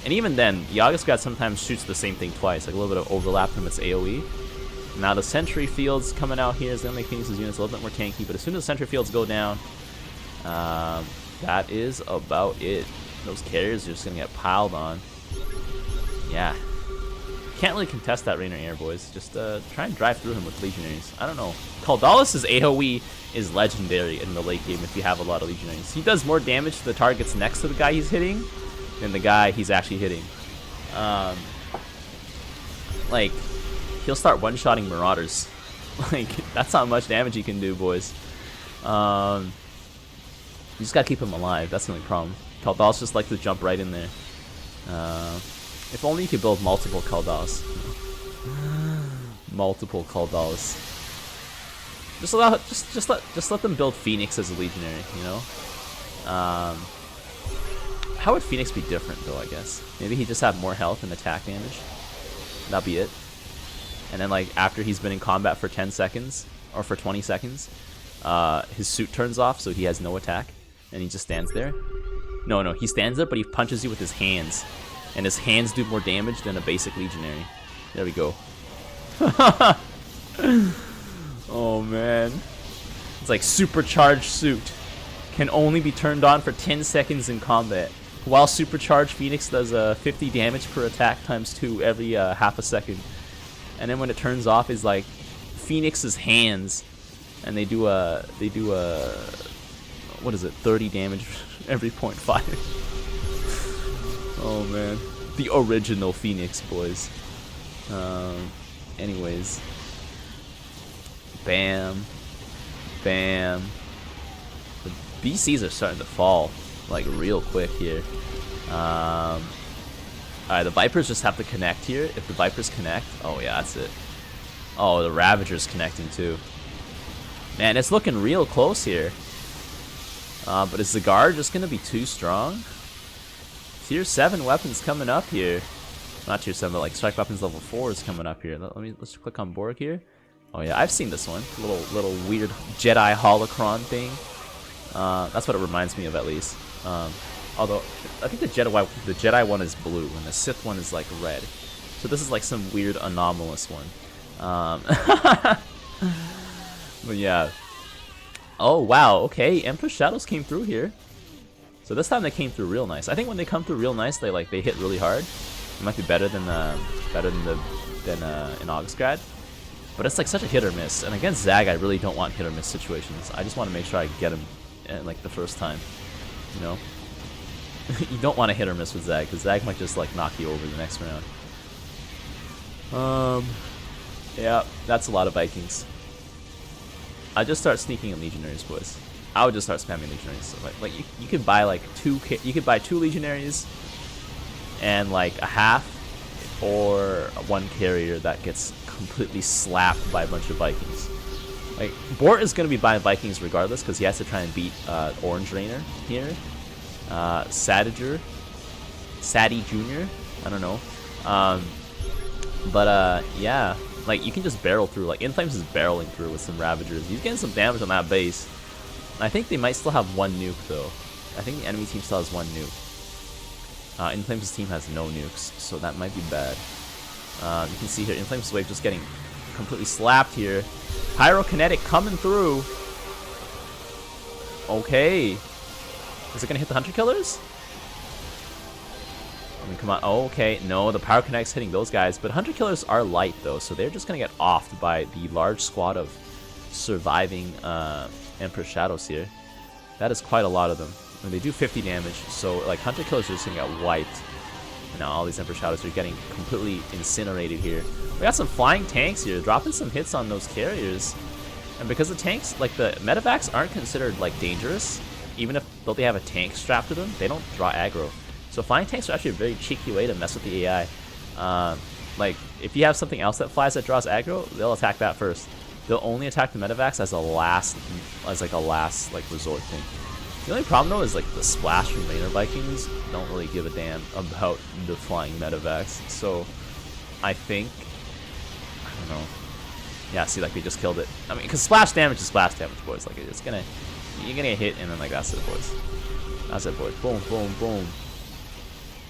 And even then, the August Grad sometimes shoots the same thing twice, like a little bit of overlap from its AoE. Now the Sentry Fields coming out here is going to make Phoenix's units a little bit more tanky, but as soon as the Sentry Fields go down, that is about it. Those carriers are just going to get piled on. Yeah. Can't really contest that Rainer Air, boys. Just try and drive through him with Legionaries. I don't know. Kaldalis' AoE is legendary in the late game if you have a lot of Legionaries. He does more damage to the targets next to the guy he's hitting than the guy he's actually hitting. Like, he'll start one-shotting Marauders. Like, that's how much damage he can do, boys. You just gotta keep him alive. That's the only problem. Kaldalis just like to jump right in there. If only you could build multiple Kaldalis. Multiple Kaldalis. Just let them build Phoenix as a legionary, you know? How would Phoenix be different, though, I guess? Maybe he just have more health and attack damage. That'd be it. And then, like, after he's been in combat for 10 seconds, or for 20 seconds, his suit turns off, so he has no attack. And he just stands there. No, he stands there, but he punches you with his hands. And his hands do more damage than a basic Legionary. There we go. Oh, man. It's like supercharged suit. Can only be turned on for 10 seconds in combat. While supercharged Phoenix does 50 damage per attack times 2 every half a second. And then when it turns off is like Phoenix's hands. And they do what is it, 30 damage every 0.5. Oh man. The original Phoenix, boys. Anyways. Bam. Bam. The BCs are starting to fall, like, real quick here. Alright, the Vipers just have to connect here. If the Vipers connect, oh yeah, that's it. Oh, the Ravager's connecting too. Man, it's looking real close here. But is Zagar just gonna be too strong? Tier 7 weapons coming up here. Not tier 7, but like strike weapons level 4 is coming up here. Let's click on Borg here. Oh yeah, I've seen this one. Little weird Jedi holocron thing. That's what it reminds me of, at least. Although I think the Jedi one is blue and the Sith one is like red. So this is like some weird anomalous one. But yeah. Oh wow, okay. Emperor's Shadows came through here. So this time they came through real nice. I think when they come through real nice, they hit really hard. It might be better than in Augsgrad. But it's like such a hit or miss. And against Zag, I really don't want hit or miss situations. I just want to make sure I get him like the first time. You know? You don't want to hit or miss with Zag, because Zag might just like knock you over the next round. Yeah, that's a lot of Vikings. I just start sneaking in Legionaries, boys. I would just start spamming Legionaries. So like you could buy like two Legionaries and like a half, or one carrier that gets completely slapped by a bunch of Vikings. Like Bort is gonna be buying Vikings regardless, because he has to try and beat Orange Rainer here. Sadie Jr. I don't know. Yeah, like you can just barrel through. Like Inflames is barreling through with some Ravagers. He's getting some damage on that base. And I think they might still have one nuke though. I think the enemy team still has one nuke. Inflames' team has no nukes, so that might be bad. You can see here, Inflames' wave just getting completely slapped here. Pyrokinetic coming through. Okay. Is it gonna hit the Hunter Killers? I mean, come on. Oh, okay. No, the Pyrokinetic's hitting those guys. But Hunter Killers are light, though, so they're just gonna get offed by the large squad of surviving Emperor's Shadows here. That is quite a lot of them. I mean, they do 50 damage, so like Hunter Killers are just gonna get wiped. And now all these Emperor's Shadows are getting completely incinerated here. We got some flying tanks here, dropping some hits on those carriers. And because the tanks, like the medevacs aren't considered like dangerous, even though they have a tank strapped to them, they don't draw aggro. So flying tanks are actually a very cheeky way to mess with the AI. Like if you have something else that flies that draws aggro, they'll attack that first. They'll only attack the medevacs as a last resort thing. The only problem though is like the splash from Rainer Vikings don't really give a damn about the flying medevacs. So I think, I don't know. Yeah, see, like they just killed it. I mean, because splash damage is splash damage, boys. Like it's gonna, you're gonna get hit, and then like that's it, boys. That's it, boys. Boom, boom, boom.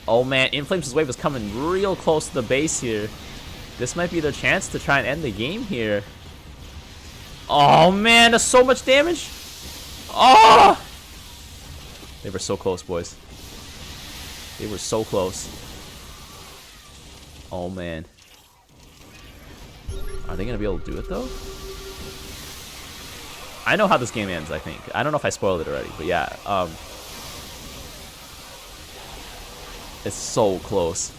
Oh man, Inflames' wave is coming real close to the base here. This might be their chance to try and end the game here. Oh man, that's so much damage. Oh! They were so close, boys. They were so close. Oh man. Are they gonna be able to do it though? I know how this game ends, I think. I don't know if I spoiled it already, but yeah. It's so close.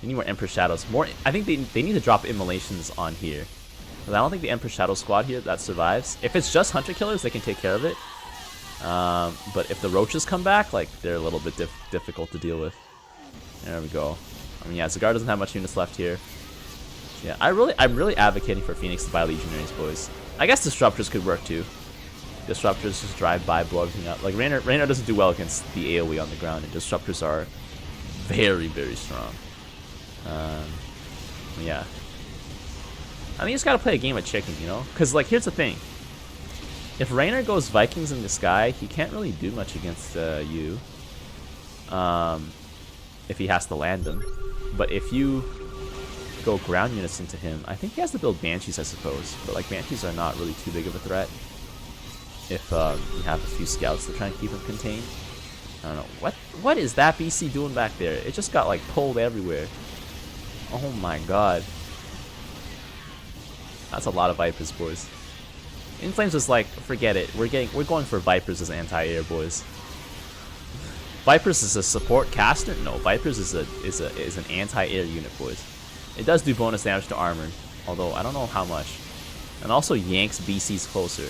You need more Emperor Shadows. More. I think they need to drop immolations on here. Because I don't think the Emperor Shadow squad here that survives. If it's just Hunter Killers, they can take care of it. But if the Roaches come back, like they're a little bit difficult to deal with. There we go. I mean, yeah, Zagar doesn't have much units left here. Yeah, I'm really advocating for Phoenix to buy Legionaries, boys. I guess Disruptors could work too. Disruptors just drive by, blow everything up. Like Raynor doesn't do well against the AoE on the ground, and Disruptors are very, very strong. Yeah. I think you just gotta play a game of chicken, you know? Because, like, here's the thing. If Raynor goes Vikings in the sky, he can't really do much against you. If he has to land them. But if you go ground units into him, I think he has to build Banshees, I suppose. But, like, Banshees are not really too big of a threat. If you have a few scouts to try and keep him contained. I don't know. What is that BC doing back there? It just got, like, pulled everywhere. Oh my god. That's a lot of Vipers, boys. Inflames is like, forget it. We're going for Vipers as anti-air, boys. Vipers is a support caster? No, Vipers is an anti-air unit, boys. It does do bonus damage to armor, although I don't know how much. And also yanks BCs closer.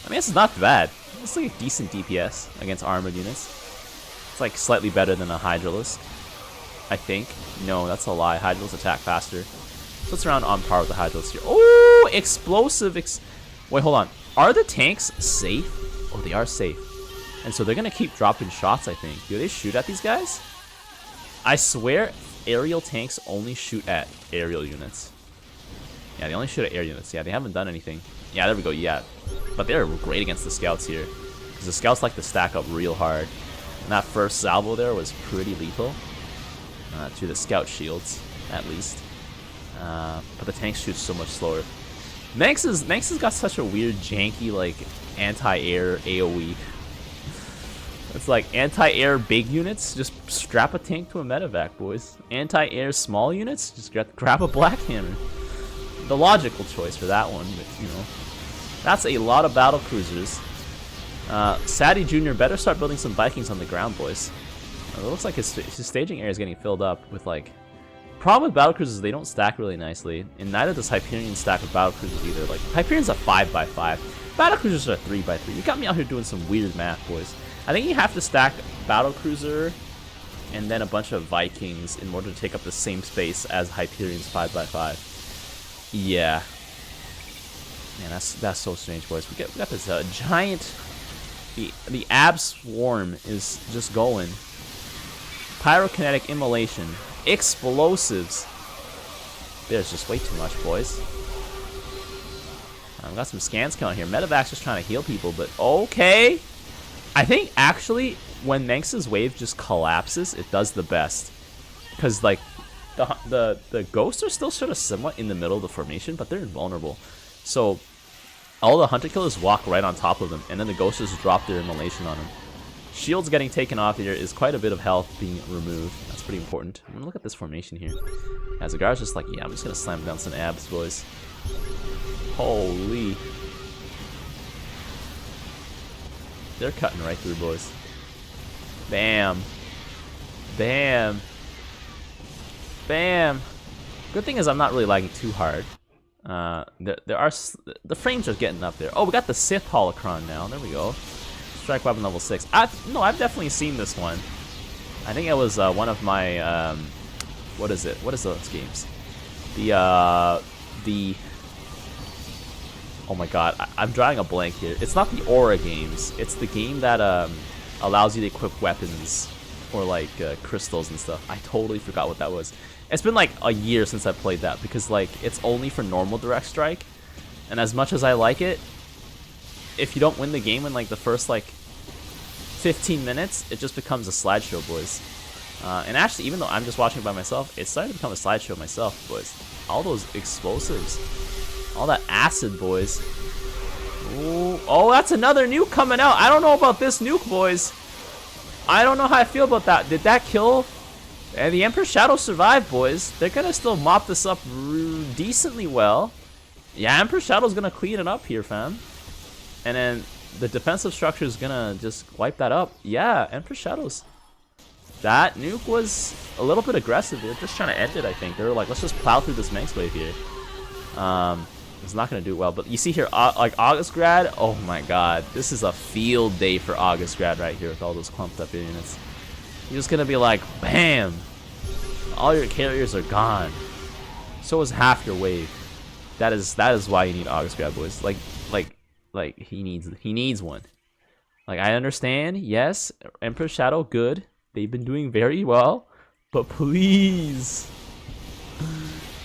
I mean, it's not bad. It's like a decent DPS against armored units. It's like slightly better than a Hydralisk, I think. No, that's a lie. Hydralisk attack faster. So it's around on par with the Hydralisk here. Oh, explosive. Wait, hold on. Are the tanks safe? Oh, they are safe. And so they're going to keep dropping shots, I think. Do they shoot at these guys? I swear aerial tanks only shoot at aerial units. Yeah, they only shoot at air units. Yeah, they haven't done anything. Yeah, there we go. Yeah. But they're great against the scouts here. Because the scouts like to stack up real hard. And that first salvo there was pretty lethal. To the scout shields, at least. But the tanks shoot so much slower. Manx has got such a weird, janky, like, anti-air AoE. It's like anti-air big units, just strap a tank to a medevac, boys. Anti-air small units, just grab a Black Hammer. The logical choice for that one, but, you know. That's a lot of battle cruisers. Sadie Jr. better start building some Vikings on the ground, boys. It looks like his staging area is getting filled up with, like... Problem with battlecruisers is they don't stack really nicely, and neither does Hyperion stack with battlecruisers either. Like, Hyperion's a 5x5. Battlecruisers are a 3x3. You got me out here doing some weird math, boys. I think you have to stack battlecruiser and then a bunch of Vikings in order to take up the same space as Hyperion's 5x5. Yeah. Man, that's so strange, boys. We got this giant... The Ab Swarm is just going. Pyrokinetic Immolation. Explosives. There's just way too much, boys. I've got some scans coming here. Medevac's just trying to heal people, but okay. I think actually when Manx's wave just collapses, it does the best. Because like the ghosts are still sort of somewhat in the middle of the formation, but they're invulnerable. So all the hunter killers walk right on top of them, and then the ghosts just drop their immolation on them. Shields getting taken off here is quite a bit of health being removed. That's pretty important. I'm gonna look at this formation here. As the guard's just like, yeah, I'm just gonna slam down some abs, boys. Holy. They're cutting right through, boys. Bam. Bam. Bam. Good thing is I'm not really lagging too hard. The frames are getting up there. Oh, we got the Sith holocron now. There we go. Strike weapon level 6. No, I've definitely seen this one. I think it was one of my what is it? What is those games? The oh my god, I'm drawing a blank here. It's not the Aura games. It's the game that allows you to equip weapons or like crystals and stuff. I totally forgot what that was. It's been like a year since I played that because like it's only for normal Direct Strike, and as much as I like it, if you don't win the game in like the first like 15 minutes, it just becomes a slideshow, boys. And actually, even though I'm just watching it by myself, it's starting to become a slideshow myself, boys. All those explosives, all that acid, boys. Ooh. Oh, that's another nuke coming out. I don't know about this nuke, boys. I don't know how I feel about that. Did that kill? And the Emperor's Shadow survived, boys. They're gonna still mop this up decently well. Yeah, Emperor's Shadow's gonna clean it up here, fam. And then the defensive structure is gonna just wipe that up. Yeah, Emperor's Shadows. That nuke was a little bit aggressive. They're just trying to end it, I think. They were like, let's just plow through this Manx wave here. It's not gonna do well. But you see here, like August Grad. Oh my god, this is a field day for August Grad right here with all those clumped up units. You're just gonna be like, bam! All your carriers are gone. So is half your wave. That is why you need August Grad, boys. Like like he needs one. Like, I understand, yes, Emperor Shadow, good. They've been doing very well, but please,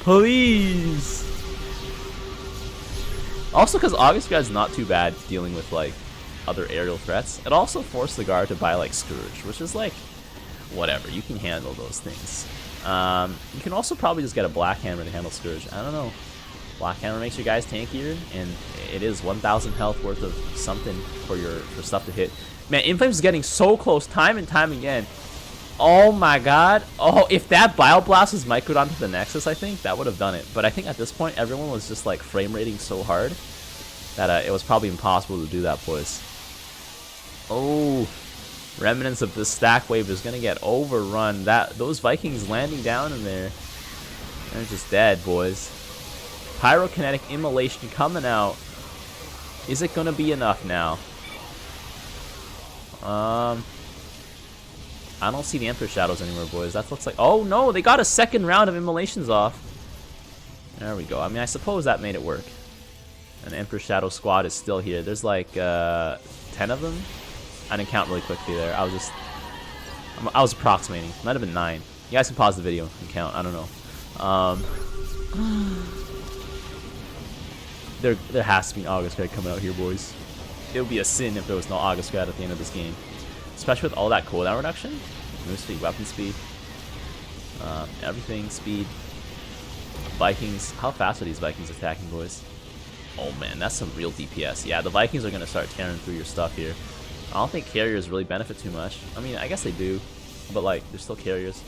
please. Also, because August Guard's not too bad dealing with like other aerial threats. It also forced the guard to buy like Scourge, which is like whatever. You can handle those things. You can also probably just get a Black Hammer to handle Scourge. I don't know. Black Hammer makes your guys tankier, and it is 1,000 health worth of something for stuff to hit. Man, Inflames is getting so close time and time again. Oh my god. Oh, if that Bile Blast was microed onto the Nexus, I think that would have done it. But I think at this point, everyone was just like frame rating so hard that it was probably impossible to do that, boys. Oh, remnants of this stack wave is gonna get overrun. Those Vikings landing down in there, they're just dead, boys. Pyrokinetic Immolation coming out. Is it gonna be enough now? I don't see the Emperor Shadows anymore, boys. That looks like... Oh, no! They got a second round of Immolations off. There we go. I mean, I suppose that made it work. And the Emperor Shadow squad is still here. There's like 10 of them. I didn't count really quickly there. I was approximating. Might have been 9. You guys can pause the video and count. I don't know. There has to be an August Guard coming out here, boys. It would be a sin if there was no August Guard at the end of this game. Especially with all that cooldown reduction. Move speed, weapon speed. Everything, speed. Vikings. How fast are these Vikings attacking, boys? Oh man, that's some real DPS. Yeah, the Vikings are going to start tearing through your stuff here. I don't think carriers really benefit too much. I mean, I guess they do. But like, they're still carriers.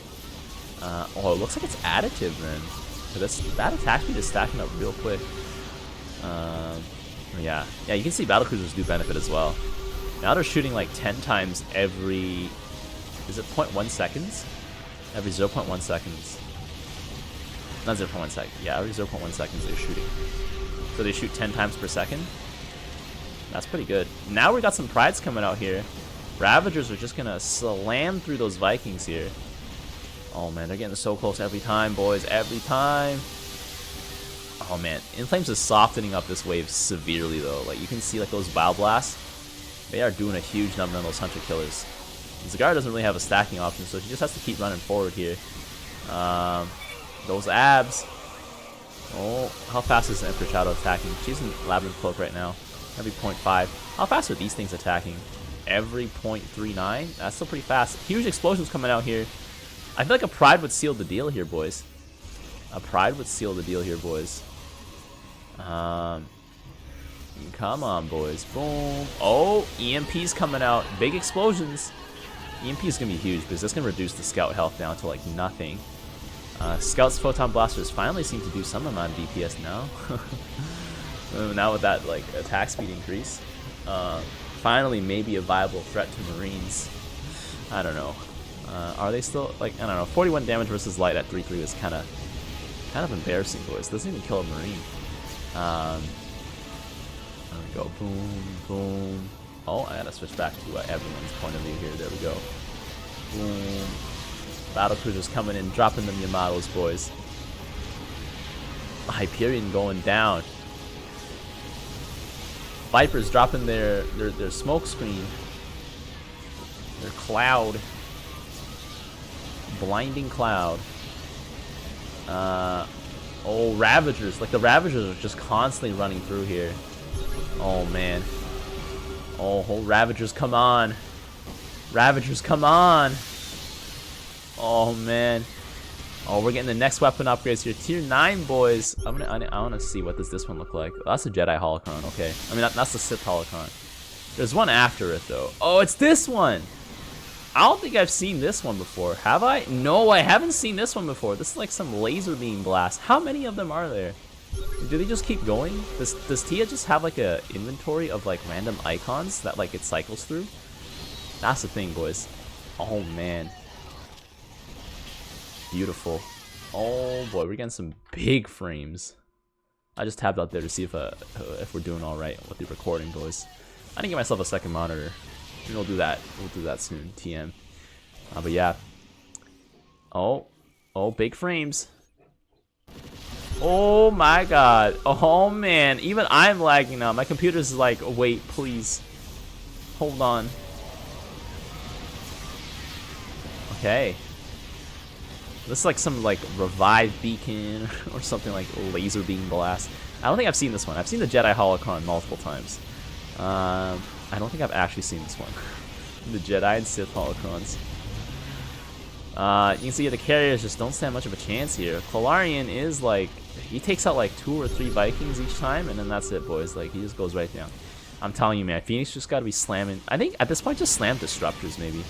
Oh, it looks like it's additive then. So that attack speed is stacking up real quick. Yeah, you can see battlecruisers do benefit as well. Now they're shooting like 10 times every... Is it 0.1 seconds? Every 0.1 seconds. Not 0.1 second. Yeah, every 0.1 seconds they're shooting. So they shoot 10 times per second. That's pretty good. Now we got some Prides coming out here. Ravagers are just gonna slam through those Vikings here. Oh man, they're getting so close every time, boys. Every time. Oh man, Inflames is softening up this wave severely though. Like you can see like those Bile Blasts. They are doing a huge number on those Hunter Killers. Zagar doesn't really have a stacking option, so he just has to keep running forward here. Those abs. Oh, how fast is the Emperor Shadow attacking? She's in Labyrinth Cloak right now. Every 0.5. How fast are these things attacking? Every 0.39? That's still pretty fast. Huge explosions coming out here. I feel like a Pride would seal the deal here, boys. A Pride would seal the deal here, boys. Come on, boys. Boom. Oh, EMP's coming out. Big explosions. EMP is going to be huge because it's going to reduce the Scout health down to like nothing. Scout's Photon Blasters finally seem to do some amount of DPS now. Now with that like attack speed increase. Finally maybe a viable threat to Marines. I don't know. Are they still like, I don't know, 41 damage versus light at 3-3 is kind of embarrassing, boys. Doesn't even kill a Marine. There we go. Boom, boom. Oh, I gotta switch back to everyone's point of view here. There we go. Boom. Battlecruisers coming in, dropping them Yamatos, boys. Hyperion going down. Vipers dropping their smoke screen. Their cloud. Blinding cloud. Oh, Ravagers. Like the Ravagers are just constantly running through here. Oh man. Oh, Ravagers, come on. Ravagers, come on. Oh man. Oh, we're getting the next weapon upgrades here. Tier 9, boys. I want to see what does this one look like. Oh, that's a Jedi Holocron. Okay. I mean, that's the Sith Holocron. There's one after it though. Oh, it's this one. I don't think I've seen this one before. Have I? No, I haven't seen this one before. This is like some laser beam blast. How many of them are there? Do they just keep going? Does Tia just have like a inventory of like random icons that like it cycles through? That's the thing, boys. Oh man. Beautiful. Oh boy, we're getting some big frames. I just tapped out there to see if we're doing all right with the recording, boys. I didn't get myself a second monitor. We'll do that. We'll do that soon. TM. But yeah. Oh, big frames. Oh my god. Oh man. Even I'm lagging now. My computer's like, wait, please. Hold on. Okay. This is like some like revive beacon or something like laser beam blast. I don't think I've seen this one. I've seen the Jedi holocron multiple times. I don't think I've actually seen this one. The Jedi and Sith holocrons. You can see the carriers just don't stand much of a chance here. Kolarian is like, he takes out like 2 or 3 Vikings each time, and then that's it, boys. Like, he just goes right down. I'm telling you, man, Phoenix just gotta be slamming. I think at this point, just slam Disruptors, maybe.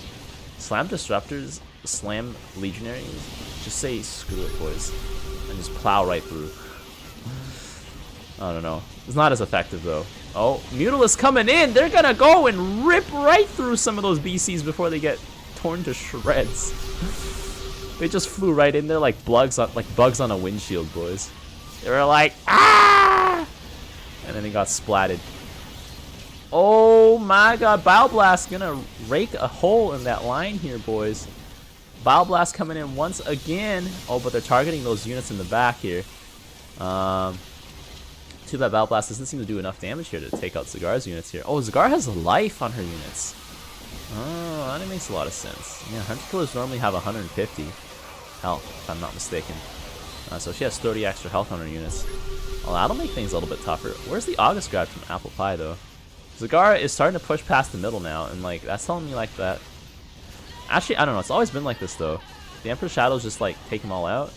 Slam Disruptors, slam Legionaries. Just say screw it, boys. And just plow right through. I don't know. It's not as effective, though. Oh, Mutalisk coming in! They're gonna go and rip right through some of those BCs before they get torn to shreds. They just flew right in there like bugs on a windshield, boys. They were like, ah! And then they got splatted. Oh my god, Bioblast gonna rake a hole in that line here, boys. Bioblast coming in once again. Oh, but they're targeting those units in the back here. Too bad Bioblast doesn't seem to do enough damage here to take out Zagar's units here. Oh, Zagar has life on her units. Oh, that makes a lot of sense. Yeah, Hunter Killers normally have 150 health, if I'm not mistaken. So she has 30 extra health on her units. Well, that'll make things a little bit tougher. Where's the August Grad from Apple Pie, though? Zagar is starting to push past the middle now, and like that's telling me like that. Actually, I don't know. It's always been like this though. The Emperor's Shadows just like take them all out,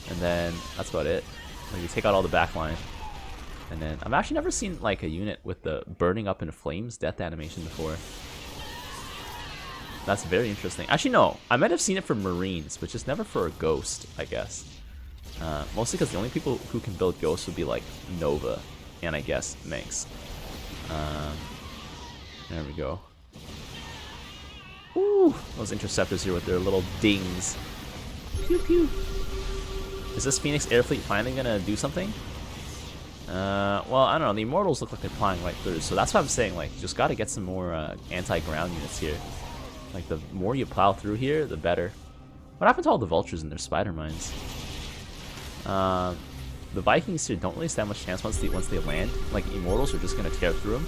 and then that's about it. Like you take out all the back line, and then I've actually never seen like a unit with the burning up in flames death animation before. That's very interesting. Actually, no. I might have seen it for Marines, but just never for a Ghost, I guess. Mostly because the only people who can build Ghosts would be like Nova, and I guess Manx. There we go. Ooh, those interceptors here with their little dings. Pew pew. Is this Phoenix Air Fleet finally gonna do something? Well, I don't know. The Immortals look like they're flying right through, so that's what I'm saying. Like, just gotta get some more anti-ground units here. Like, the more you plow through here, the better. What happened to all the Vultures and their Spider Mines? The Vikings here don't really stand much chance once they land. Like, Immortals are just gonna tear through them.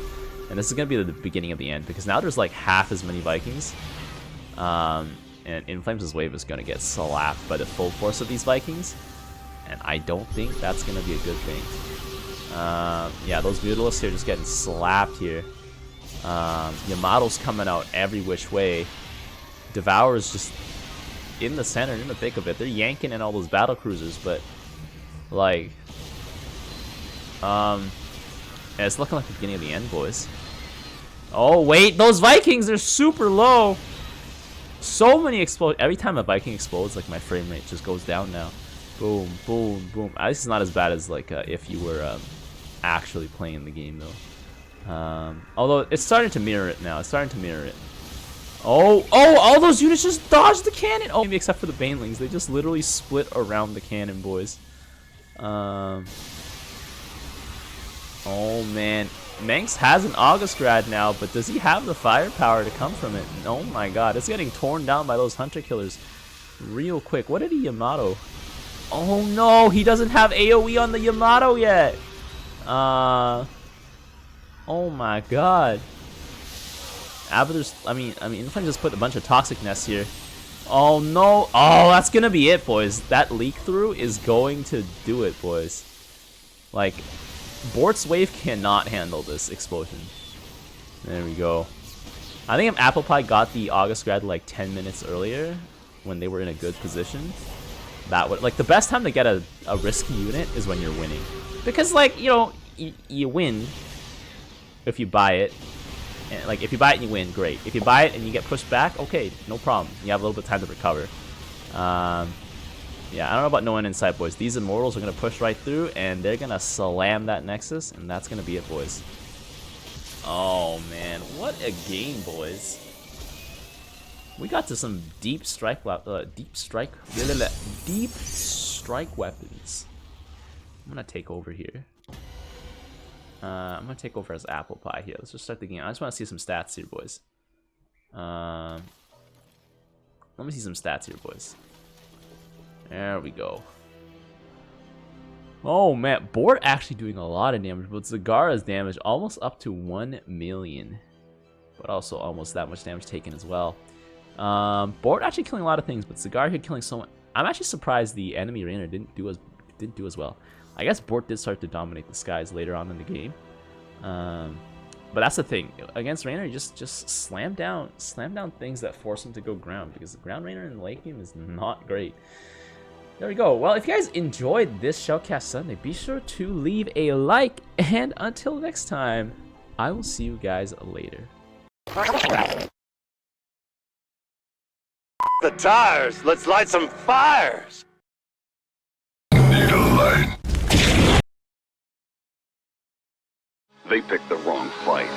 And this is gonna be the beginning of the end, because now there's like half as many Vikings. And Inflames' wave is gonna get slapped by the full force of these Vikings. And I don't think that's gonna be a good thing. Yeah, those Mutalisks here just getting slapped here. Yamato's coming out every which way. Devourer's just in the center, in the thick of it. They're yanking in all those battle cruisers, but like, yeah, it's looking like the beginning of the end, boys. Oh wait, those Vikings are super low. So many explode. Every time a Viking explodes, like my frame rate just goes down now. Boom, boom, boom. This is not as bad as like if you were actually playing the game though. Although it's starting to mirror it now. It's starting to mirror it. Oh, all those units just dodged the cannon. Oh, maybe except for the Banelings. They just literally split around the cannon, boys. Oh man. Manx has an August Grad now, but does he have the firepower to come from it? Oh my god, it's getting torn down by those Hunter Killers real quick. What did he Yamato? Oh no, he doesn't have AoE on the Yamato yet. Oh my god. Abathur's, I mean, Inflames just put a bunch of toxic nests here. Oh no. Oh, that's gonna be it, boys. That leak through is going to do it, boys. Like, Bort's wave cannot handle this explosion. There we go. I think if Apple Pie got the August Grad like 10 minutes earlier, when they were in a good position, that would, like, the best time to get a risky unit is when you're winning. Because, like, you know, you win if you buy it. And, like, if you buy it and you win, great. If you buy it and you get pushed back, okay, no problem. You have a little bit of time to recover. Yeah, I don't know about no one inside, boys. These Immortals are going to push right through, and they're going to slam that Nexus, and that's going to be it, boys. Oh, man. What a game, boys. We got to some deep strike weapons. I'm going to take over here. I'm going to take over as Apple Pie here. Let's just start the game. I just want to see some stats here, boys. Let me see some stats here, boys. There we go. Oh man, Bort actually doing a lot of damage, but Zagara's damage almost up to 1 million. But also almost that much damage taken as well. Bort actually killing a lot of things, but Zagara here killing so much. I'm actually surprised the enemy Rainer didn't do as well. I guess Bort did start to dominate the skies later on in the game. But that's the thing. Against Rainer, you just slam down things that force him to go ground, because the ground Rainer in the late game is not great. There we go. Well, if you guys enjoyed this Shoutcast Sunday, be sure to leave a like, and until next time, I will see you guys later. The tires! Let's light some fires! Need a light. They picked the wrong fight.